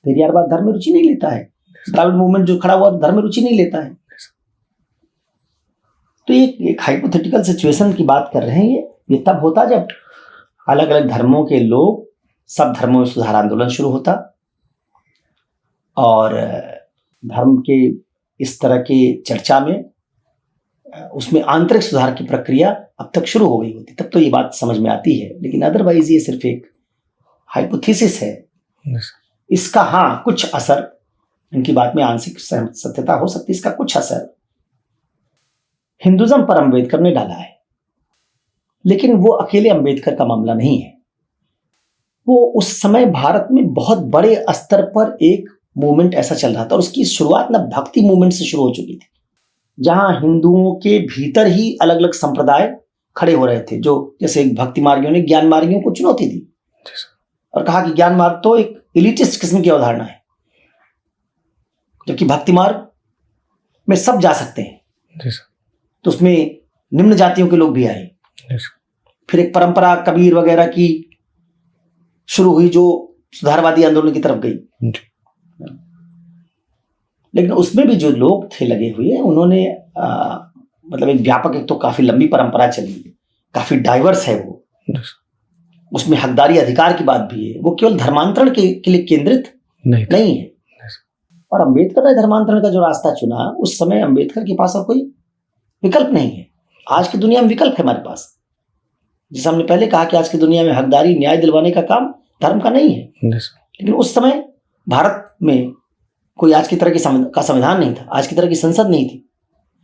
पेरियारवाद धर्म में रुचि नहीं लेता है। द्राविड़ मूवमेंट जो खड़ा हुआ धर्म में रुचि नहीं लेता है। तो एक हाइपोथेटिकल सिचुएशन की बात कर रहे हैं। ये तब होता जब अलग अलग धर्मों के लोग, सब धर्मों में सुधार आंदोलन शुरू होता, और धर्म के इस तरह के चर्चा में उसमें आंतरिक सुधार की प्रक्रिया अब तक शुरू हो गई होती, तब तो ये बात समझ में आती है। लेकिन अदरवाइज ये सिर्फ एक हाइपोथेसिस है। इसका हाँ कुछ असर, इनकी बात में आंशिक सत्यता हो सकती है, इसका कुछ असर हिंदुज्म पर अंबेडकर ने डाला है। लेकिन वो अकेले अंबेडकर का मामला नहीं है। वो उस समय भारत में बहुत बड़े स्तर पर एक मूवमेंट ऐसा चल रहा था, और उसकी शुरुआत ना भक्ति मूवमेंट से शुरू हो चुकी थी, जहां हिंदुओं के भीतर ही अलग अलग संप्रदाय खड़े हो रहे थे। जो जैसे भक्ति मार्गियों ने ज्ञान मार्गियों को चुनौती दी और कहा कि ज्ञान मार्ग तो एक एलिटिस्ट किस्म की अवधारणा है, जबकि भक्ति मार्ग में सब जा सकते हैं। तो उसमें निम्न जातियों के लोग भी आए। फिर एक परंपरा कबीर वगैरह की शुरू हुई, जो सुधारवादी आंदोलन की तरफ गई। जी। लेकिन उसमें भी जो लोग थे लगे हुए, उन्होंने मतलब एक व्यापक, एक तो काफी लंबी परंपरा चली, काफी डाइवर्स है वो, उसमें हकदारी अधिकार की बात भी है, वो केवल धर्मांतरण के लिए केंद्रित नहीं है। और अंबेडकर ने धर्मांतरण का जो रास्ता चुना, उस समय अंबेडकर के पास और कोई विकल्प नहीं है। आज की दुनिया में विकल्प है हमारे पास। जैसे हमने पहले कहा कि आज की दुनिया में हकदारी, न्याय दिलवाने का काम धर्म का नहीं है, लेकिन उस समय भारत में कोई आज की तरह का संविधान नहीं था, आज की तरह की संसद नहीं थी,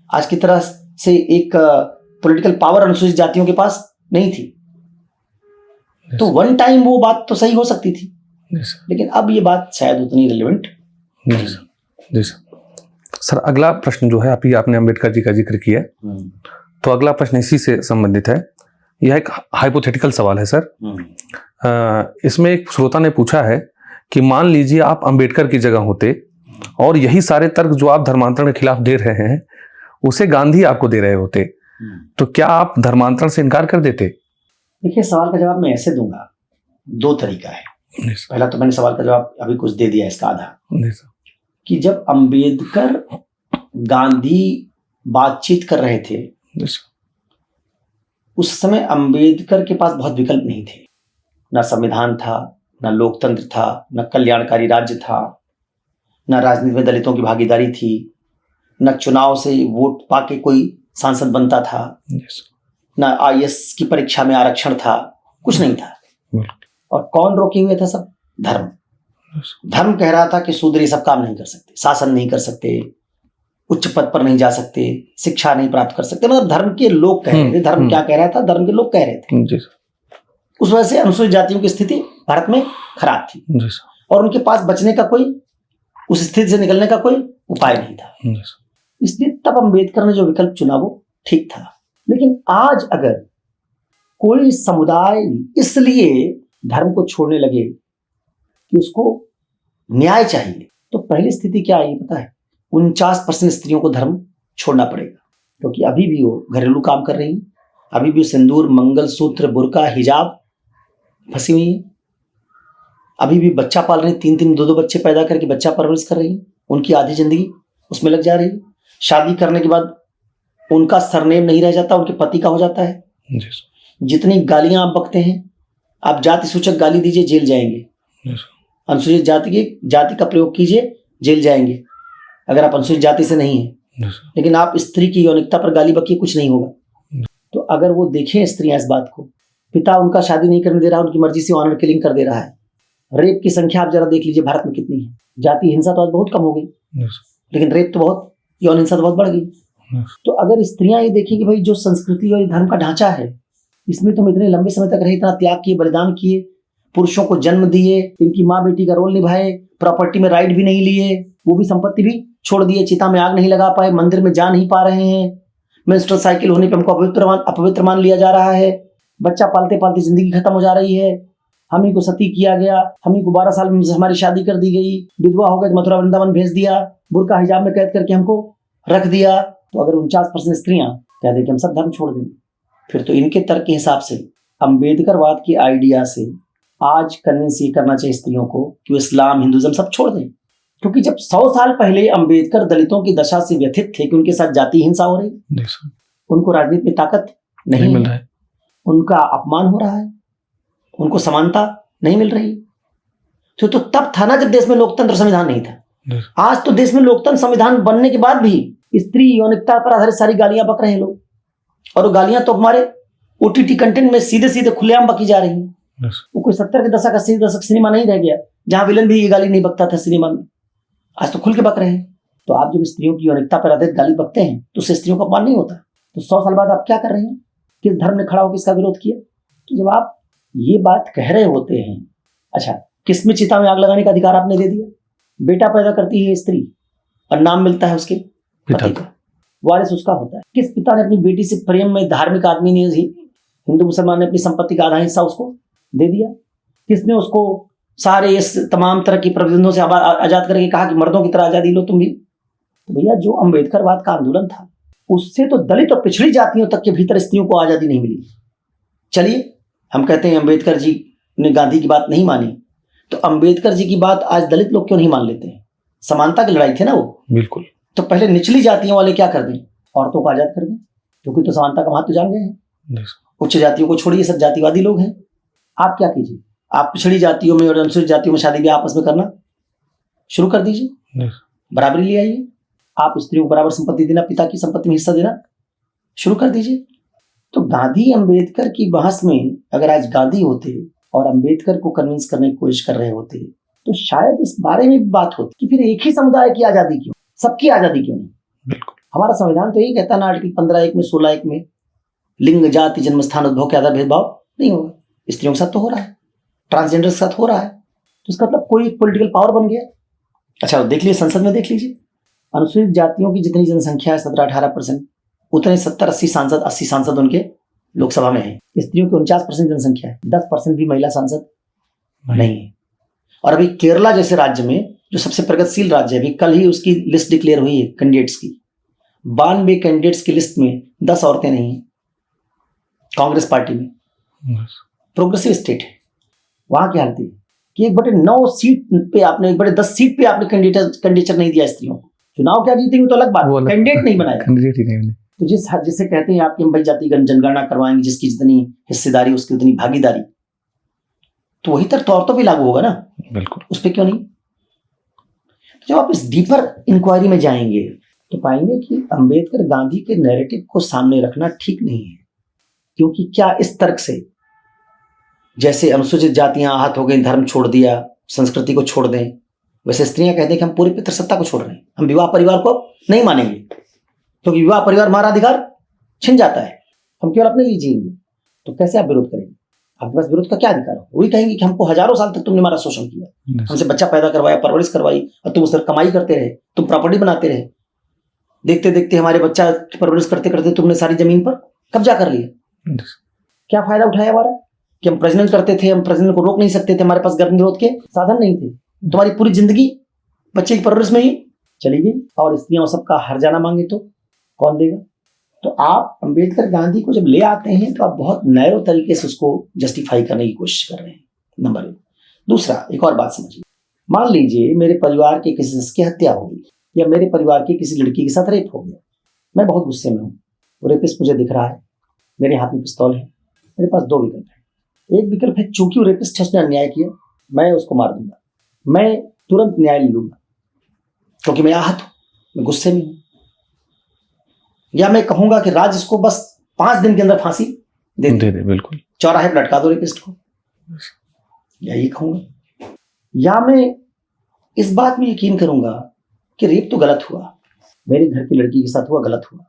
आज की तरह से एक पॉलिटिकल पावर अनुसूचित जातियों के पास नहीं थी। तो वन टाइम वो बात तो सही हो सकती थी, लेकिन अब ये बात शायद उतनी रिलेवेंट नहीं। जी सर, अगला प्रश्न जो है, आपने अंबेडकर जी का जिक्र किया, तो अगला प्रश्न इसी से संबंधित है। यह एक हाइपोथेटिकल सवाल है सर। इसमें एक श्रोता ने पूछा है कि मान लीजिए आप अंबेडकर की जगह होते और यही सारे तर्क जो आप धर्मांतरण के खिलाफ दे रहे हैं उसे गांधी आपको दे रहे होते, तो क्या आप धर्मांतरण से इनकार कर देते? देखिए, सवाल का जवाब मैं ऐसे दूंगा, दो तरीका है। पहला तो मैंने सवाल का जवाब अभी कुछ दे दिया, इसका आधा, कि जब अंबेडकर गांधी बातचीत कर रहे थे उस समय अंबेडकर के पास बहुत विकल्प नहीं थे। ना संविधान था, ना लोकतंत्र था, ना कल्याणकारी राज्य था, ना राजनीति में दलितों की भागीदारी थी, ना चुनाव से वोट पाके कोई सांसद बनता था, ना आईएएस की परीक्षा में आरक्षण था, कुछ नहीं था। और कौन रोके हुए था? सब धर्म। धर्म कह रहा था कि शूद्र ये सब काम नहीं कर सकते, शासन नहीं कर सकते, उच्च पद पर नहीं जा सकते, शिक्षा नहीं प्राप्त कर सकते। मतलब धर्म के लोग कह रहे थे। धर्म क्या कह रहा था? धर्म के लोग कह रहे थे। उस वजह से अनुसूचित जातियों की स्थिति भारत में खराब थी और उनके पास बचने का कोई, उस स्थिति से निकलने का कोई उपाय नहीं था। इसलिए तब अंबेडकर ने जो विकल्प चुना वो ठीक था। लेकिन आज अगर कोई समुदाय इसलिए धर्म को छोड़ने लगे कि उसको न्याय चाहिए, तो पहली स्थिति क्या आई पता है? 49% स्त्रियों को धर्म छोड़ना पड़ेगा, क्योंकि अभी भी वो घरेलू काम कर रही हैं, अभी भी सिंदूर, मंगलसूत्र, बुर्का, हिजाब फंसी हुई है, अभी भी बच्चा पाल रही, 3-3, 2-2 बच्चे पैदा करके बच्चा परवरिश कर रही है। उनकी आधी जिंदगी उसमें लग जा रही है। शादी करने के बाद उनका सरनेम नहीं रह जाता, उनके पति का हो जाता है। जितनी गालियां आप बकते हैं, आप जाति सूचक गाली दीजिए, जेल जाएंगे। अनुसूचित जाति का प्रयोग कीजिए, जेल जाएंगे अगर आप अनुसूचित जाति से नहीं है। लेकिन आप स्त्री की यौनिकता पर गाली बकिए, कुछ नहीं होगा। तो अगर वो देखें स्त्रियां इस बात को, पिता उनका शादी नहीं करने दे रहा, उनकी मर्जी से ऑनर किलिंग कर दे रहा है, रेप की संख्या आप जरा देख लीजिए भारत में कितनी है। जाति हिंसा तो आज बहुत कम हो गई, लेकिन रेप तो बहुत, यौन हिंसा तो बहुत बढ़ गई। तो अगर स्त्रियां ये देखें कि भाई जो संस्कृति और धर्म का ढांचा है, इसमें तुम इतने लंबे समय तक रहे, इतना त्याग किए, बलिदान किए, पुरुषों को जन्म दिए, इनकी माँ बेटी का रोल निभाए, प्रॉपर्टी में राइट भी नहीं लिए, वो भी संपत्ति भी छोड़ दिए, चिता में आग नहीं लगा पाए, मंदिर में जा नहीं पा रहे हैं, मेंस्ट्रुअल साइकिल होने पर हमको अपवित्र मान लिया जा रहा है, बच्चा पालते पालते जिंदगी खत्म हो जा रही है, हम ही को सती किया गया, हम ही को 12 साल में हमारी शादी कर दी गई, विधवा हो गए तो मथुरा वृंदावन भेज दिया, बुर्का हिजाब में कैद करके हमको रख दिया। तो अगर 49% स्त्रियां कह दे कि हम सब धर्म छोड़ देंगे, फिर तो इनके तर्क के हिसाब से अंबेडकरवाद की आइडिया से आज कन्विंस ये करना चाहिए स्त्रियों को कि इस्लाम, हिंदुज्म सब छोड़ दें। क्योंकि जब 100 साल पहले अंबेडकर दलितों की दशा से व्यथित थे कि उनके साथ जाति हिंसा हो रही, उनको राजनीति में ताकत नहीं मिल रहा है, उनका अपमान हो रहा है, उनको समानता नहीं मिल रही, तो तब था ना जब देश में लोकतंत्र संविधान नहीं था। आज तो देश में लोकतंत्र संविधान बनने के बाद भी स्त्री यौनिकता पर आधारित सारी गालियां बक रहे हैं लोग, और वो गालियां तो हमारे ओटीटी कंटेंट में सीधे सीधे खुलेआम बकी जा रही हैं। वो कोई 70 के दशक 80 दशक सिनेमा नहीं रह गया जहां विलन भी ये गाली नहीं बकता था सिनेमा में, आज तो खुल के बक रहे हैं। तो आप जब स्त्रियों की यौनिकता पर आधारित गाली बकते हैं तो उससे स्त्रियों का अपमान नहीं होता। तो 100 साल बाद आप क्या कर रहे हैं? किस धर्म ने खड़ा होकर इसका विरोध किया? तो जब आप ये बात कह रहे होते हैं, अच्छा किस में चिता में आग लगाने का अधिकार आपने दे दिया? बेटा पैदा करती है स्त्री और नाम मिलता है उसके पति का, वारिस उसका होता है। किस पिता ने अपनी बेटी से प्रेम में, धार्मिक आदमी ने, हिंदू मुसलमान ने अपनी संपत्ति का आधा हिस्सा उसको दे दिया? किसने उसको सारे इस तमाम तरह की प्रतिबंधों से आजाद करके कहा कि मर्दों की तरह आजादी लो तुम भी? तो भैया जो अंबेडकरवाद का आंदोलन था उससे तो दलित और पिछड़ी जातियों तक के भीतर स्त्रियों को आजादी नहीं मिली। चलिए हम कहते हैं अंबेडकर जी ने गांधी की बात नहीं मानी, तो अंबेडकर जी की बात आज दलित लोग क्यों नहीं मान लेते हैं? समानता की लड़ाई थी ना वो। बिल्कुल। तो पहले निचली जातियों वाले क्या कर दें? औरतों को आजाद कर दें, क्योंकि तो समानता का महत्व जान गए हैं। जी सर। उच्च जातियों को छोड़िए, सब जातिवादी लोग हैं। आप क्या कीजिए, आप पिछड़ी जातियों में और अनुसूचित जातियों में शादी ब्याह आपस में करना शुरू कर दीजिए, जी सर। बराबरी ले आइए। आप स्त्रियों को बराबर संपत्ति देना, पिता की संपत्ति में हिस्सा देना शुरू कर दीजिए। तो गांधी अंबेडकर की बहस में अगर आज गांधी होते और अंबेडकर को कन्विंस करने की कोशिश कर रहे होते तो शायद इस बारे में भी बात होती कि फिर एक ही समुदाय की आजादी क्यों, सबकी आजादी क्यों नहीं। बिल्कुल। हमारा संविधान तो यही कहता है ना, आर्टिकल 15(1) में 16(1) में लिंग, जाति, जन्म स्थान, उद्भव के आधार भेदभाव नहीं होगा। स्त्रियों के साथ तो हो रहा है, ट्रांसजेंडर के साथ हो रहा है, तो इसका मतलब कोई पॉलिटिकल पावर बन गया। अच्छा देख लीजिए, संसद में देख लीजिए, अनुसूचित जातियों की जितनी जनसंख्या है 17-18%, उतने 70-80 सांसद, 80 सांसद उनके लोकसभा में है। स्त्रियों की 49% जनसंख्या है, 10% भी महिला सांसद नहीं है। और अभी केरला जैसे राज्य में, जो सबसे प्रगतिशील राज्य है, अभी कल ही उसकी लिस्ट डिक्लेयर हुई है कैंडिडेट्स की, 92 कैंडिडेट्स की लिस्ट में 10 औरतें नहीं है। कांग्रेस पार्टी में प्रोग्रेसिव स्टेट है। वहां की हालत है कि 1/9 सीट पे आपने, 1/10 सीट पे आपने कैंडिडेचर नहीं दिया स्त्रियों को। चुनाव क्या जीतेंगे तो अलग बात, कैंडिडेट नहीं बनाया, कैंडिडेट ही नहीं बने। तो जिसे कहते हैं आपकी हम भाई जाति जनगणना करवाएंगे, जिसकी जितनी हिस्सेदारी उसकी उतनी भागीदारी, तो वही तक तो औरतों पे लागू होगा ना। बिल्कुल। उस पर क्यों नहीं? तो जब आप इस डीपर इंक्वायरी में जाएंगे तो पाएंगे कि अंबेडकर गांधी के नैरेटिव को सामने रखना ठीक नहीं है। क्योंकि क्या इस तर्क से, जैसे अनुसूचित जातियां आहत हो गई, धर्म छोड़ दिया, संस्कृति को छोड़ दें, वैसे स्त्रियां कहते हैं कि हम पूरी पितृसत्ता को छोड़ रहे हैं, हम विवाह परिवार को नहीं मानेंगे, क्योंकि विवाह परिवार हमारा अधिकार छिन जाता है, हम केवल अपने लिए जिएंगे। तो कैसे आप विरोध करेंगे? आपके पास विरोध का क्या अधिकार हो? वही कहेंगे कि हमको हजारों साल तक तुमने हमारा शोषण किया, हमसे बच्चा पैदा करवाया, परवरिश करवाई, और तुम उससे कमाई करते रहे, तुम प्रॉपर्टी बनाते रहे, देखते देखते हमारे बच्चा की परवरिश करते करते तुमने सारी जमीन पर कब्जा कर लिया। क्या फायदा उठाया हमारा कि हम प्रजनन करते थे, हम प्रजनन को रोक नहीं सकते थे, हमारे पास गर्भ निरोध के साधन नहीं थे, तुम्हारी पूरी जिंदगी बच्चे की परवरिश में ही चली गई, और स्त्रियों सबका हर्जाना मांगे तो कौन देगा? तो आप अंबेडकर गांधी को जब ले आते हैं तो आप बहुत नैरो तरीके से उसको जस्टिफाई करने की कोशिश कर रहे हैं, नंबर 1। दूसरा, एक और बात समझिए, मान लीजिए मेरे परिवार के किसी सदस्य की हत्या हो गई, या मेरे परिवार की किसी लड़की के साथ रेप हो गया, मैं बहुत गुस्से में हूँ, वो रेपिस्ट मुझे दिख रहा है, मेरे हाथ में पिस्तौल है, मेरे पास 2 विकल्प है। एक विकल्प है, चूंकि वो रेपिस्ट है, उसने अन्याय किया, मैं उसको मार दूंगा, मैं तुरंत न्याय ले लूंगा क्योंकि मैं आहत हूं, मैं गुस्से में हूं। या मैं कहूंगा कि राज्य इसको बस 5 दिन के अंदर फांसी दे दे, बिल्कुल, चौराहे पर लटका दो रेपिस्ट को, यही कहूंगा। या मैं इस बात में यकीन करूंगा कि रेप तो गलत हुआ, मेरे घर की लड़की के साथ हुआ, गलत हुआ,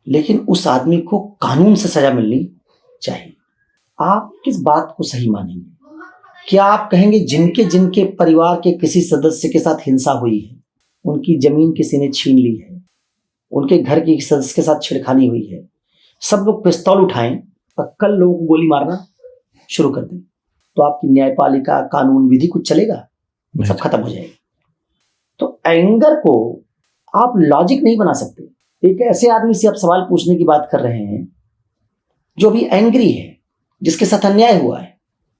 लेकिन उस आदमी को कानून से सजा मिलनी चाहिए। आप किस बात को सही मानेंगे? क्या आप कहेंगे जिनके जिनके परिवार के किसी सदस्य के साथ हिंसा हुई है, उनकी जमीन किसी ने छीन ली है, उनके घर के सदस्य के साथ छेड़खानी हुई है, सब लोग पिस्तौल उठाएं और कल लोगों को गोली मारना शुरू कर दें, तो आपकी न्यायपालिका, कानून, विधि कुछ चलेगा? सब खत्म हो जाएगा। तो एंगर को आप लॉजिक नहीं बना सकते। एक ऐसे आदमी से आप सवाल पूछने की बात कर रहे हैं जो भी एंग्री है, जिसके साथ अन्याय हुआ है,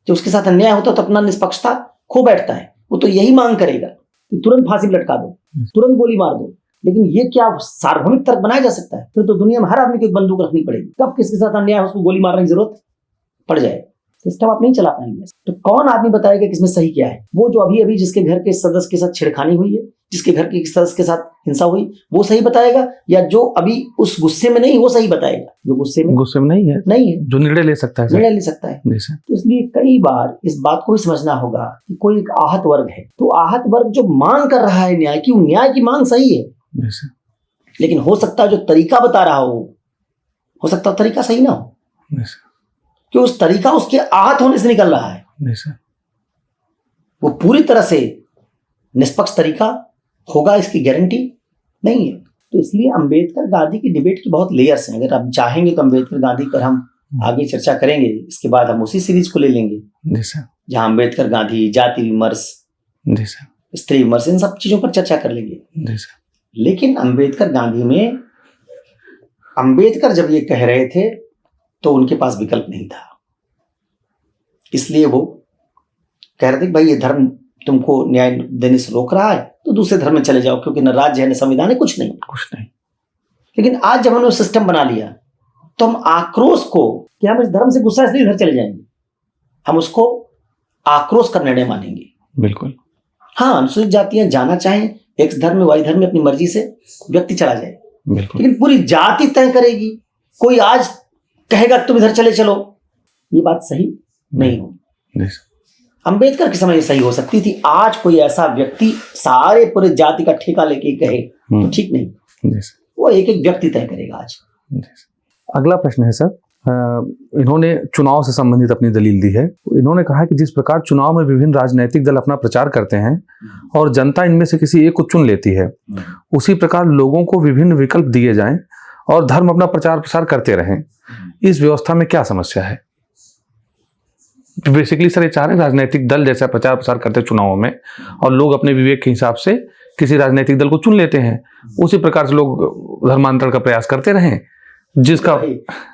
जो उसके साथ अन्याय होता है तो अपना निष्पक्षता खो बैठता है, वो तो यही मांग करेगा कि तुरंत फांसी में लटका दो, तुरंत गोली मार दो। लेकिन ये क्या सार्वभौमिक तर्क बनाया जा सकता है? फिर तो दुनिया में हर आदमी को एक बंदूक रखनी पड़ेगी, कब किसके साथ अन्याय हो उसको गोली मारने की जरूरत पड़ जाए, सिस्टम आप नहीं चला पाएंगे। तो कौन आदमी बताएगा किसमें सही क्या है? वो जो अभी अभी जिसके घर के सदस्य के साथ छेड़खानी हुई है, जिसके घर के सदस्य के साथ हिंसा हुई, वो सही बताएगा, या जो अभी उस गुस्से में नहीं वो सही बताएगा? जो गुस्से में नहीं है, जो निर्णय ले सकता है, निर्णय ले सकता है। तो इसलिए कई बार इस बात को भी समझना होगा कि कोई एक आहत वर्ग है, तो आहत वर्ग जो मांग कर रहा है न्याय की, वो न्याय की मांग सही है, लेकिन हो सकता है जो तरीका बता रहा हो सकता है तरीका सही ना हो, कि उस तरीका उसके आहत होने से निकल रहा है, वो पूरी तरह से निष्पक्ष तरीका होगा इसकी गारंटी नहीं है। तो इसलिए अंबेडकर गांधी की डिबेट की बहुत लेयर्स हैं। अगर आप चाहेंगे तो अंबेडकर गांधी पर हम आगे चर्चा करेंगे, इसके बाद हम उसी सीरीज को ले लेंगे जहां अंबेडकर गांधी, जाति विमर्श, स्त्री विमर्श, इन सब चीजों पर चर्चा कर लेंगे। लेकिन अंबेडकर गांधी में अंबेडकर जब ये कह रहे थे तो उनके पास विकल्प नहीं था, इसलिए वो कह रहे थे कि भाई ये धर्म तुमको न्याय देने से रोक रहा है तो दूसरे धर्म में चले जाओ, क्योंकि न राज्य है न संविधान है, कुछ नहीं। लेकिन आज जब हमने वो सिस्टम बना लिया तो हम आक्रोश को, कि हम इस धर्म से गुस्सा इसलिए इधर चले जाएंगे, हम उसको आक्रोश का निर्णय मानेंगे। बिल्कुल। हाँ, अनुसूचित जातियां जाना चाहें एक्स धर्म में वाई धर्म में, अपनी मर्जी से व्यक्ति चला जाए, लेकिन पूरी जाति तय करेगी, कोई आज कहेगा तुम इधर चले चलो, ये बात सही नहीं होगी। अंबेडकर के समय ये सही हो सकती थी, आज कोई ऐसा व्यक्ति सारे पूरे जाति का ठेका लेके कहे तो ठीक नहीं, वो एक एक व्यक्ति तय करेगा आज। अगला प्रश्न है सर, इन्होंने चुनाव से संबंधित अपनी दलील दी है। इन्होंने कहा कि जिस प्रकार चुनाव में विभिन्न राजनीतिक दल अपना प्रचार करते हैं और जनता इनमें से किसी एक को चुन लेती है, उसी प्रकार लोगों को विभिन्न विकल्प दिए जाएं और धर्म अपना प्रचार प्रसार करते रहें। इस व्यवस्था में क्या समस्या है? बेसिकली सर ये चाह रहे हैं राजनीतिक दल जैसा प्रचार प्रसार करते हैं चुनावों में और लोग अपने विवेक के हिसाब से किसी राजनीतिक दल को चुन लेते हैं, उसी प्रकार से लोग धर्मांतरण का प्रयास करते रहें, जिसका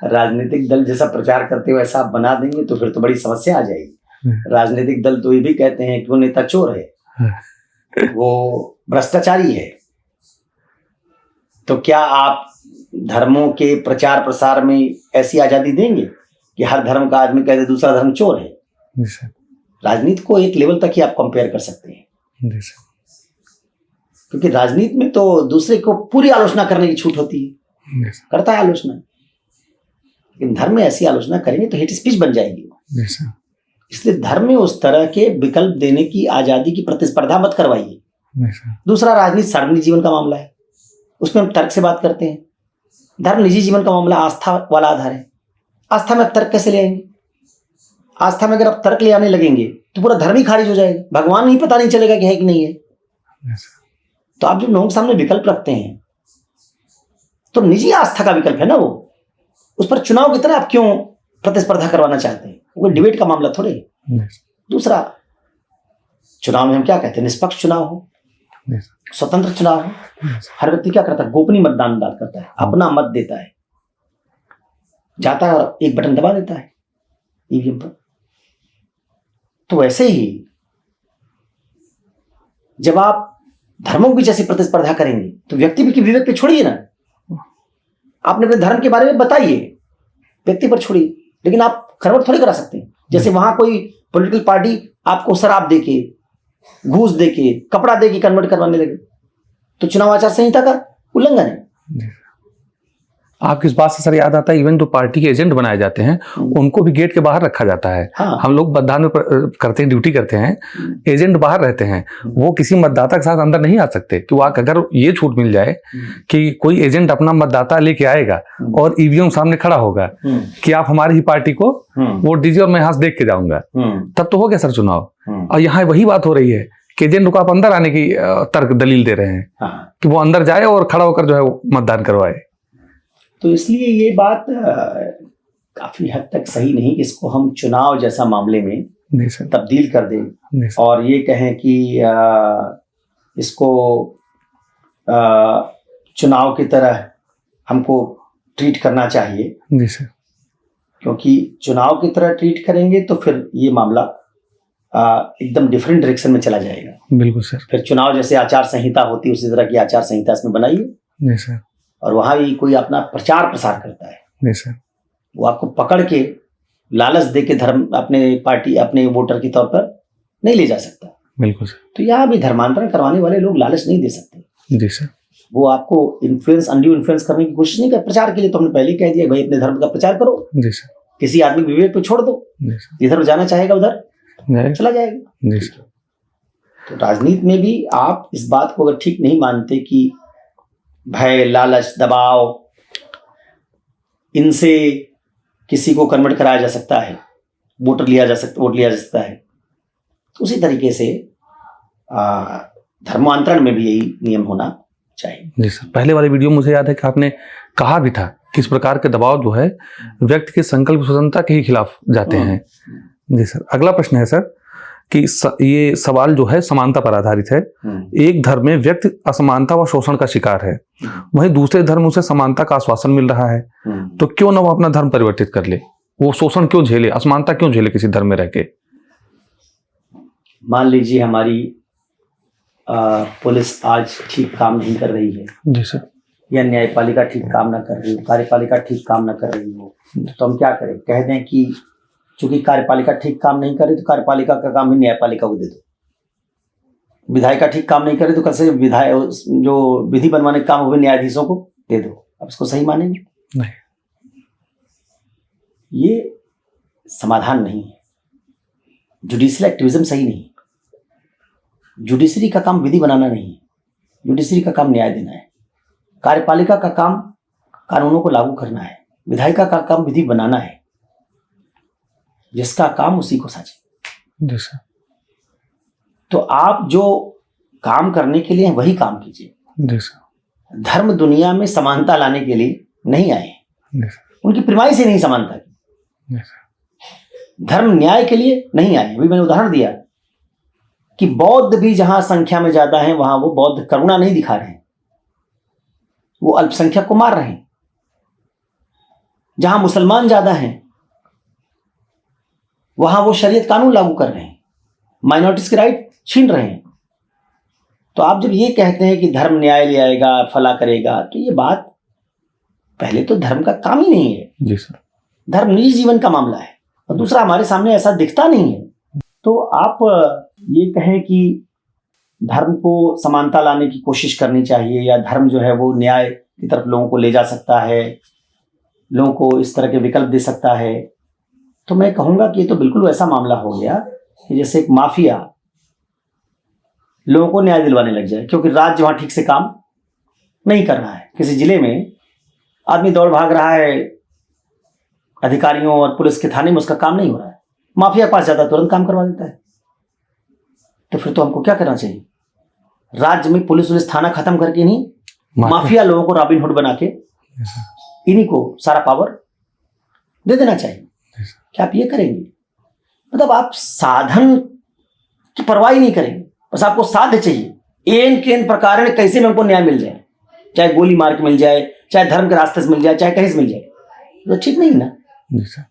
राजनीतिक दल जैसा प्रचार करते हुए ऐसा बना देंगे तो फिर तो बड़ी समस्या आ जाएगी। राजनीतिक दल तो ये भी कहते हैं कि वो नेता चोर है, वो भ्रष्टाचारी है, तो क्या आप धर्मों के प्रचार प्रसार में ऐसी आजादी देंगे कि हर धर्म का आदमी कहते दूसरा धर्म चोर है? राजनीति को एक लेवल तक ही आप कंपेयर कर सकते हैं, क्योंकि राजनीति में तो दूसरे को पूरी आलोचना करने की छूट होती है, करता है आलोचना, लेकिन धर्म में ऐसी आलोचना करेंगे तो हेट स्पीच बन जाएगी। इसलिए धर्म में उस तरह के विकल्प देने की आजादी की प्रतिस्पर्धा मत करवाइए। दूसरा, राजनीति सार्वजनिक जीवन का मामला है, उसमें हम तर्क से बात करते हैं। धर्म निजी जीवन का मामला, आस्था वाला आधार है। आस्था में तर्क कैसे ले आएंगे? आस्था में अगर आप तर्क ले आने लगेंगे तो पूरा धर्म ही खारिज हो जाएगा, भगवान ही पता नहीं चलेगा कि है कि नहीं है। तो आप जब लोगों के सामने विकल्प रखते हैं तो निजी आस्था का विकल्प है ना वो, उस पर चुनाव की तरह आप क्यों प्रतिस्पर्धा करवाना चाहते हैं? वो डिबेट का मामला थोड़े। दूसरा, चुनाव में हम क्या कहते हैं? निष्पक्ष चुनाव हो, स्वतंत्र चुनाव हो। हर व्यक्ति क्या करता है? गोपनीय मतदान करता है, अपना मत देता है, जाता है और एक बटन दबा देता है ईवीएम पर। तो वैसे ही जब आप धर्मों की जैसी प्रतिस्पर्धा करेंगे तो व्यक्ति की विवेक पे छोड़िए ना, आपने अपने धर्म के बारे में बताइए, व्यक्ति पर छोड़िए, लेकिन आप खरबट थोड़ी करा सकते हैं। जैसे वहां कोई पॉलिटिकल पार्टी आपको शराब देके, घूस देके, कपड़ा देके कन्वर्ट करवाने लगे तो चुनाव आचार संहिता का उल्लंघन है। आपकी इस बात से सर याद आता है, इवन जो पार्टी के एजेंट बनाए जाते हैं उनको भी गेट के बाहर रखा जाता है। हाँ। हम लोग मतदान में करते हैं, ड्यूटी करते हैं, एजेंट बाहर रहते हैं, वो किसी मतदाता के साथ अंदर नहीं आ सकते। कि वो अगर ये छूट मिल जाए कि कोई एजेंट अपना मतदाता लेके आएगा और ईवीएम सामने खड़ा होगा कि आप हमारी ही पार्टी को वोट दीजिए और मैं यहाँ से देख के जाऊंगा, तब तो हो गया सर चुनाव। और यहाँ वही बात हो रही है कि एजेंट को आप अंदर आने की तर्क दलील दे रहे हैं कि वो अंदर जाए और खड़ा होकर जो है मतदान करवाए। तो इसलिए ये बात काफी हद तक सही नहीं कि इसको हम चुनाव जैसा मामले में तब्दील कर दें और ये कहें कि इसको चुनाव की तरह हमको ट्रीट करना चाहिए। जी सर। क्योंकि चुनाव की तरह ट्रीट करेंगे तो फिर ये मामला एकदम डिफरेंट डायरेक्शन में चला जाएगा। बिल्कुल सर। फिर चुनाव जैसे आचार संहिता होती है उसी तरह की आचार संहिता इसमें बनाइए। जी सर। और वहां भी कोई अपना प्रचार प्रसार करता है, जी सर, वो आपको पकड़ के लालच दे के धर्म अपने पार्टी अपने वोटर के तौर पर नहीं ले जा सकता। बिल्कुल सर। तो यहाँ भी धर्मांतरण करवाने वाले लोग लालच नहीं दे सकते। जी सर। वो आपको इन्फ्लुएंस अनड्यू इन्फ्लुएंस करने की कोशिश नहीं कर। प्रचार के लिए तो हमने पहले कह दिया भाई अपने धर्म का प्रचार करो। जी सर। किसी आदमी विवेक पे छोड़ दो, जिधर जाना चाहेगा उधर चला जाएगा। जी सर। तो राजनीति में भी आप इस बात को अगर ठीक नहीं मानते कि भय, लालच, दबाव, इनसे किसी को कन्वर्ट कराया जा सकता है, वोट लिया जा सकता है, तो उसी तरीके से धर्मांतरण में भी यही नियम होना चाहिए। जी सर। पहले वाले वीडियो मुझे याद है कि आपने कहा भी था कि इस प्रकार के दबाव जो है व्यक्ति के संकल्प स्वतंत्रता के ही खिलाफ जाते हैं। जी सर। अगला प्रश्न है सर कि ये सवाल जो है समानता पर आधारित है। एक धर्म में व्यक्ति असमानता व शोषण का शिकार है, वहीं दूसरे धर्म उसे समानता का आश्वासन मिल रहा है, तो क्यों न वो अपना धर्म परिवर्तित कर ले? वो शोषण क्यों झेले, असमानता क्यों झेले किसी धर्म में रह के? मान लीजिए हमारी पुलिस आज ठीक काम नहीं कर रही है, जी सर। या न्यायपालिका ठीक काम ना कर रही हो, कार्यपालिका ठीक काम ना कर रही हो, तो हम क्या करें? कह दें कि चूंकि कार्यपालिका ठीक काम नहीं करे तो कार्यपालिका का काम ही न्यायपालिका को दे दो। विधायिका ठीक काम नहीं करे तो कैसे जो विधि बनवाने का काम हो न्यायाधीशों को दे दो। अब इसको सही मानेंगे? नहीं। ये समाधान नहीं है। जुडिशियल एक्टिविज्म सही नहीं है। जुडिशरी का काम विधि बनाना नहीं है, जुडिशरी का काम न्याय देना है। कार्यपालिका का काम कानूनों को लागू करना है, विधायिका का काम विधि बनाना है। जिसका काम उसी को साझे। जी सर। तो आप जो काम करने के लिए वही काम कीजिए। जी सर। धर्म दुनिया में समानता लाने के लिए नहीं आए, जी सर। उनकी प्रिमाइस ही नहीं समानता की। जी सर। धर्म न्याय के लिए नहीं आए। अभी मैंने उदाहरण दिया कि बौद्ध भी जहां संख्या में ज्यादा हैं वहां वो बौद्ध करुणा नहीं दिखा रहे हैं, वो अल्पसंख्यक को मार रहे हैं। जहां मुसलमान ज्यादा हैं वहां वो शरीयत कानून लागू कर रहे हैं, माइनॉरिटीज के राइट छीन रहे हैं। तो आप जब ये कहते हैं कि धर्म न्याय ले आएगा, फला करेगा, तो ये बात पहले तो धर्म का काम ही नहीं है। जी सर। धर्म निजी जीवन का मामला है, और दूसरा हमारे सामने ऐसा दिखता नहीं है। तो आप ये कहें कि धर्म को समानता लाने की कोशिश करनी चाहिए, या धर्म जो है वो न्याय की तरफ लोगों को ले जा सकता है, लोगों को इस तरह के विकल्प दे सकता है, तो मैं कहूँगा कि ये तो बिल्कुल वैसा मामला हो गया कि जैसे एक माफिया लोगों को न्याय दिलवाने लग जाए, क्योंकि राज्य वहाँ ठीक से काम नहीं कर रहा है। किसी जिले में आदमी दौड़ भाग रहा है अधिकारियों और पुलिस के थाने में, उसका काम नहीं हो रहा है, माफिया के पास जाता है तुरंत काम करवा देता है। तो फिर तो हमको क्या करना चाहिए? राज्य में पुलिस थाना खत्म करके नहीं, माफिया लोगों को रॉबिन हुड बना के इन्हीं को सारा पावर दे देना चाहिए। क्या आप ये करेंगे? मतलब आप साधन की परवाह ही नहीं करेंगे, बस आपको साध्य चाहिए। एन केन प्रकार कैसे में हमको न्याय मिल जाए, चाहे गोली मार के मिल जाए, चाहे धर्म के रास्ते से मिल जाए, चाहे कहीं से मिल जाए, तो ठीक नहीं ना। जी सर।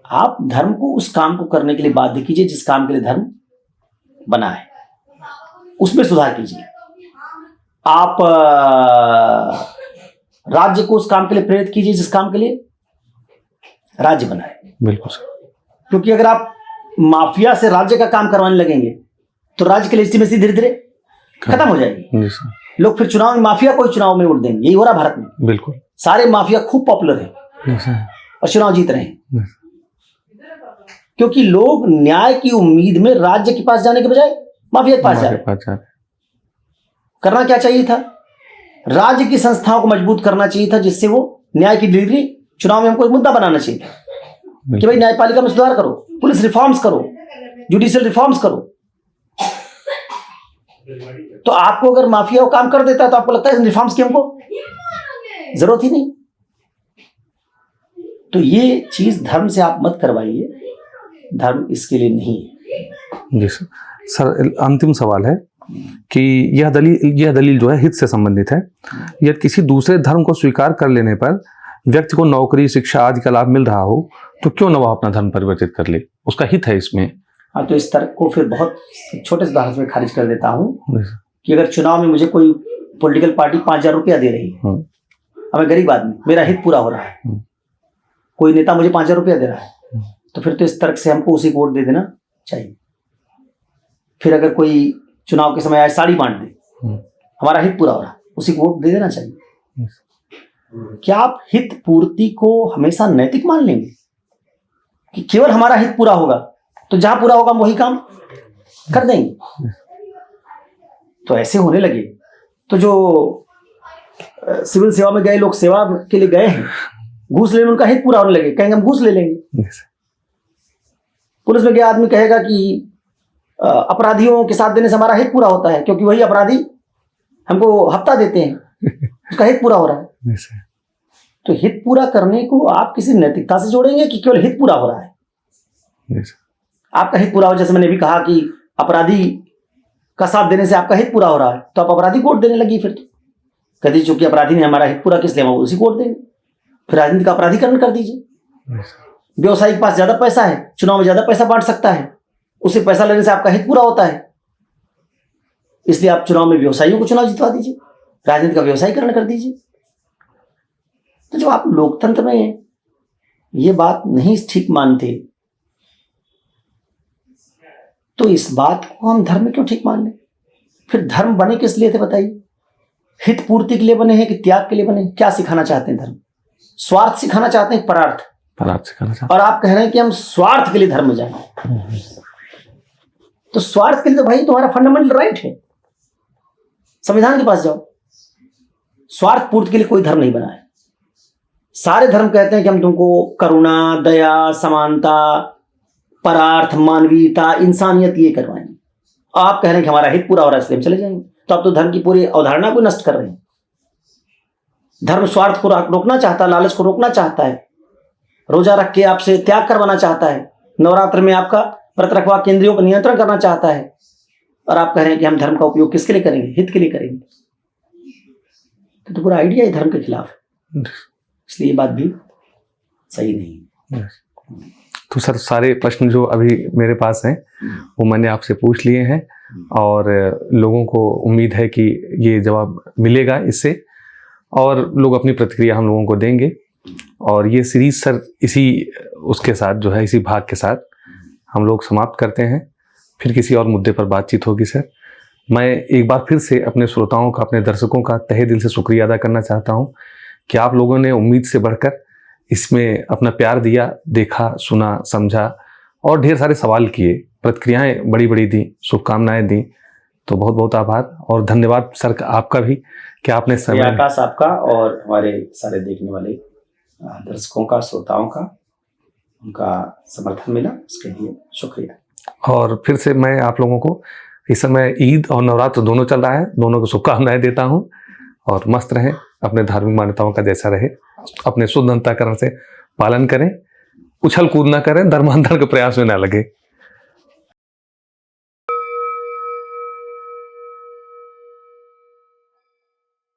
आप धर्म को उस काम को करने के लिए बाध्य कीजिए जिस काम के लिए धर्म बना है, उसमें सुधार कीजिए। आप राज्य को उस काम के लिए प्रेरित कीजिए जिस काम के लिए राज्य बना है। बिल्कुल सर। क्योंकि अगर आप माफिया से राज्य का काम करवाने लगेंगे तो राज्य की लेजिटिमेसी धीरे धीरे खत्म हो जाएगी। जी सर। लोग फिर चुनाव में माफिया को चुनाव में वोट देंगे। यही हो रहा भारत में। बिल्कुल। सारे माफिया खूब पॉपुलर हैं और चुनाव जीत रहे हैं, क्योंकि लोग न्याय की उम्मीद में राज्य के पास जाने के बजाय माफिया के पास जा रहे। करना क्या चाहिए था? राज्य की संस्थाओं को मजबूत करना चाहिए था, जिससे वो न्याय की डिलीवरी चुनाव में हमको एक मुद्दा बनाना चाहिए था कि भाई न्यायपालिका में सुधार करो, पुलिस रिफॉर्म्स करो, जुडिशियल रिफॉर्म्स करो। तो आपको अगर माफिया वो काम कर देता है तो आपको लगता है रिफॉर्म्स की हमको जरूरत ही नहीं। तो ये चीज धर्म से आप मत करवाइए, धर्म इसके लिए नहीं है। जी सर। सर अंतिम सवाल है कि यह दलील जो है हित से संबंधित है। यदि किसी दूसरे धर्म को स्वीकार कर लेने पर व्यक्ति को नौकरी, शिक्षा आदि का लाभ मिल रहा हो तो क्यों न वह अपना धर्म परिवर्तित कर ले? उसका हित है इसमें। हाँ, तो इस तर्क को फिर बहुत छोटे से उदाहरण में खारिज कर देता हूँ कि अगर चुनाव में मुझे कोई पॉलिटिकल पार्टी 5,000 रुपया दे रही है, मैं गरीब आदमी, मेरा हित पूरा हो रहा है, कोई नेता मुझे 5,000 रुपया दे रहा है, तो फिर तो इस तर्क से हमको उसी को वोट दे देना चाहिए। फिर अगर कोई चुनाव के समय आए साड़ी बांट दे, हमारा हित पूरा हो रहा है, उसी को वोट दे देना चाहिए। क्या आप हित पूर्ति को हमेशा नैतिक मान लेंगे कि केवल हमारा हित पूरा होगा तो जहां पूरा होगा हम वही काम कर देंगे? तो ऐसे होने लगे तो जो सिविल सेवा में गए लोग सेवा के लिए गए हैं, घूस लेने में उनका हित पूरा होने लगे, कहेंगे हम घूस ले लेंगे। पुलिस में गया आदमी कहेगा कि अपराधियों के साथ देने से हमारा हित पूरा होता है, क्योंकि वही अपराधी हमको हफ्ता देते हैं, उसका हित पूरा हो रहा है। तो हित पूरा करने को आप किसी नैतिकता से जोड़ेंगे कि केवल हित पूरा हो रहा है? आपका हित पूरा हो, जैसे मैंने भी कहा कि अपराधी का साथ देने से आपका हित पूरा हो रहा है, तो आप अपराधी को वोट देने लगी। फिर तो कहती चूंकि अपराधी ने हमारा हित पूरा किस लिए, हम उसी को वोट देंगे। फिर राजनीति का अपराधीकरण कर दीजिए। व्यवसायी के पास ज्यादा पैसा है, चुनाव में ज्यादा पैसा बांट सकता है, उससे पैसा लेने से आपका हित पूरा होता है। इसलिए आप चुनाव में व्यवसायियों को चुनाव जितवा दीजिए, राजनीति का व्यवसायीकरण कर दीजिए। तो जब आप लोकतंत्र में ये बात नहीं ठीक मानते, तो इस बात को हम धर्म में क्यों ठीक मान लें? फिर धर्म बने किस लिए थे बताइए? हित पूर्ति के लिए बने हैं कि त्याग के लिए बने? क्या सिखाना चाहते हैं धर्म? स्वार्थ सिखाना चाहते हैं, परार्थ सिखाना चाहते और आप कह रहे हैं कि हम स्वार्थ के लिए धर्म में जाएं। तो स्वार्थ के लिए तो भाई तुम्हारा फंडामेंटल राइट है, संविधान के पास जाओ। स्वार्थ पूर्ति के लिए कोई धर्म नहीं बना है। सारे धर्म कहते हैं कि हम तुमको करुणा, दया, समानता, परार्थ, मानवीयता, इंसानियत ये करवाएंगे। आप कह रहे हैं कि हमारा हित पूरा हो रहा है इसलिए हम चले जाएंगे। तो आप तो धर्म की पूरी अवधारणा को नष्ट कर रहे हैं। धर्म स्वार्थ को रोकना चाहता है, लालच को रोकना चाहता है, रोजा रख के आपसे त्याग करवाना चाहता है, नवरात्र में आपका व्रत रखवा के इंद्रियों पर नियंत्रण करना चाहता है, और आप कह रहे हैं कि हम धर्म का उपयोग किसके लिए करेंगे? हित के लिए करेंगे। तो पूरा आइडिया ही धर्म के खिलाफ है, इसलिए ये बात भी सही नहीं है। तो सर, सारे प्रश्न जो अभी मेरे पास हैं वो मैंने आपसे पूछ लिए हैं, और लोगों को उम्मीद है कि ये जवाब मिलेगा इससे, और लोग अपनी प्रतिक्रिया हम लोगों को देंगे। और ये सीरीज सर इसी उसके साथ जो है, इसी भाग के साथ हम लोग समाप्त करते हैं। फिर किसी और मुद्दे पर बातचीत होगी सर। मैं एक बार फिर से अपने श्रोताओं का, अपने दर्शकों का तहे दिल से शुक्रिया अदा करना चाहता हूँ कि आप लोगों ने उम्मीद से बढ़कर इसमें अपना प्यार दिया, देखा, सुना, समझा और ढेर सारे सवाल किए, प्रतिक्रियाएं बड़ी बड़ी दी, शुभकामनाएं दी। तो बहुत बहुत आभार और धन्यवाद सर आपका भी कि आपने समय, आकाश आपका और हमारे सारे देखने वाले दर्शकों का, श्रोताओं का, उनका समर्थन मिला, उसके लिए शुक्रिया। और फिर से मैं आप लोगों को इस समय ईद और नवरात्र दोनों चल रहा है, दोनों को शुभकामनाएं देता हूँ। और मस्त रहें, अपने धार्मिक मान्यताओं का जैसा रहे, अपने शुद्ध अंतःकरण से पालन करें, उछल कूद ना करें, धर्मांतरण के प्रयास में ना लगे।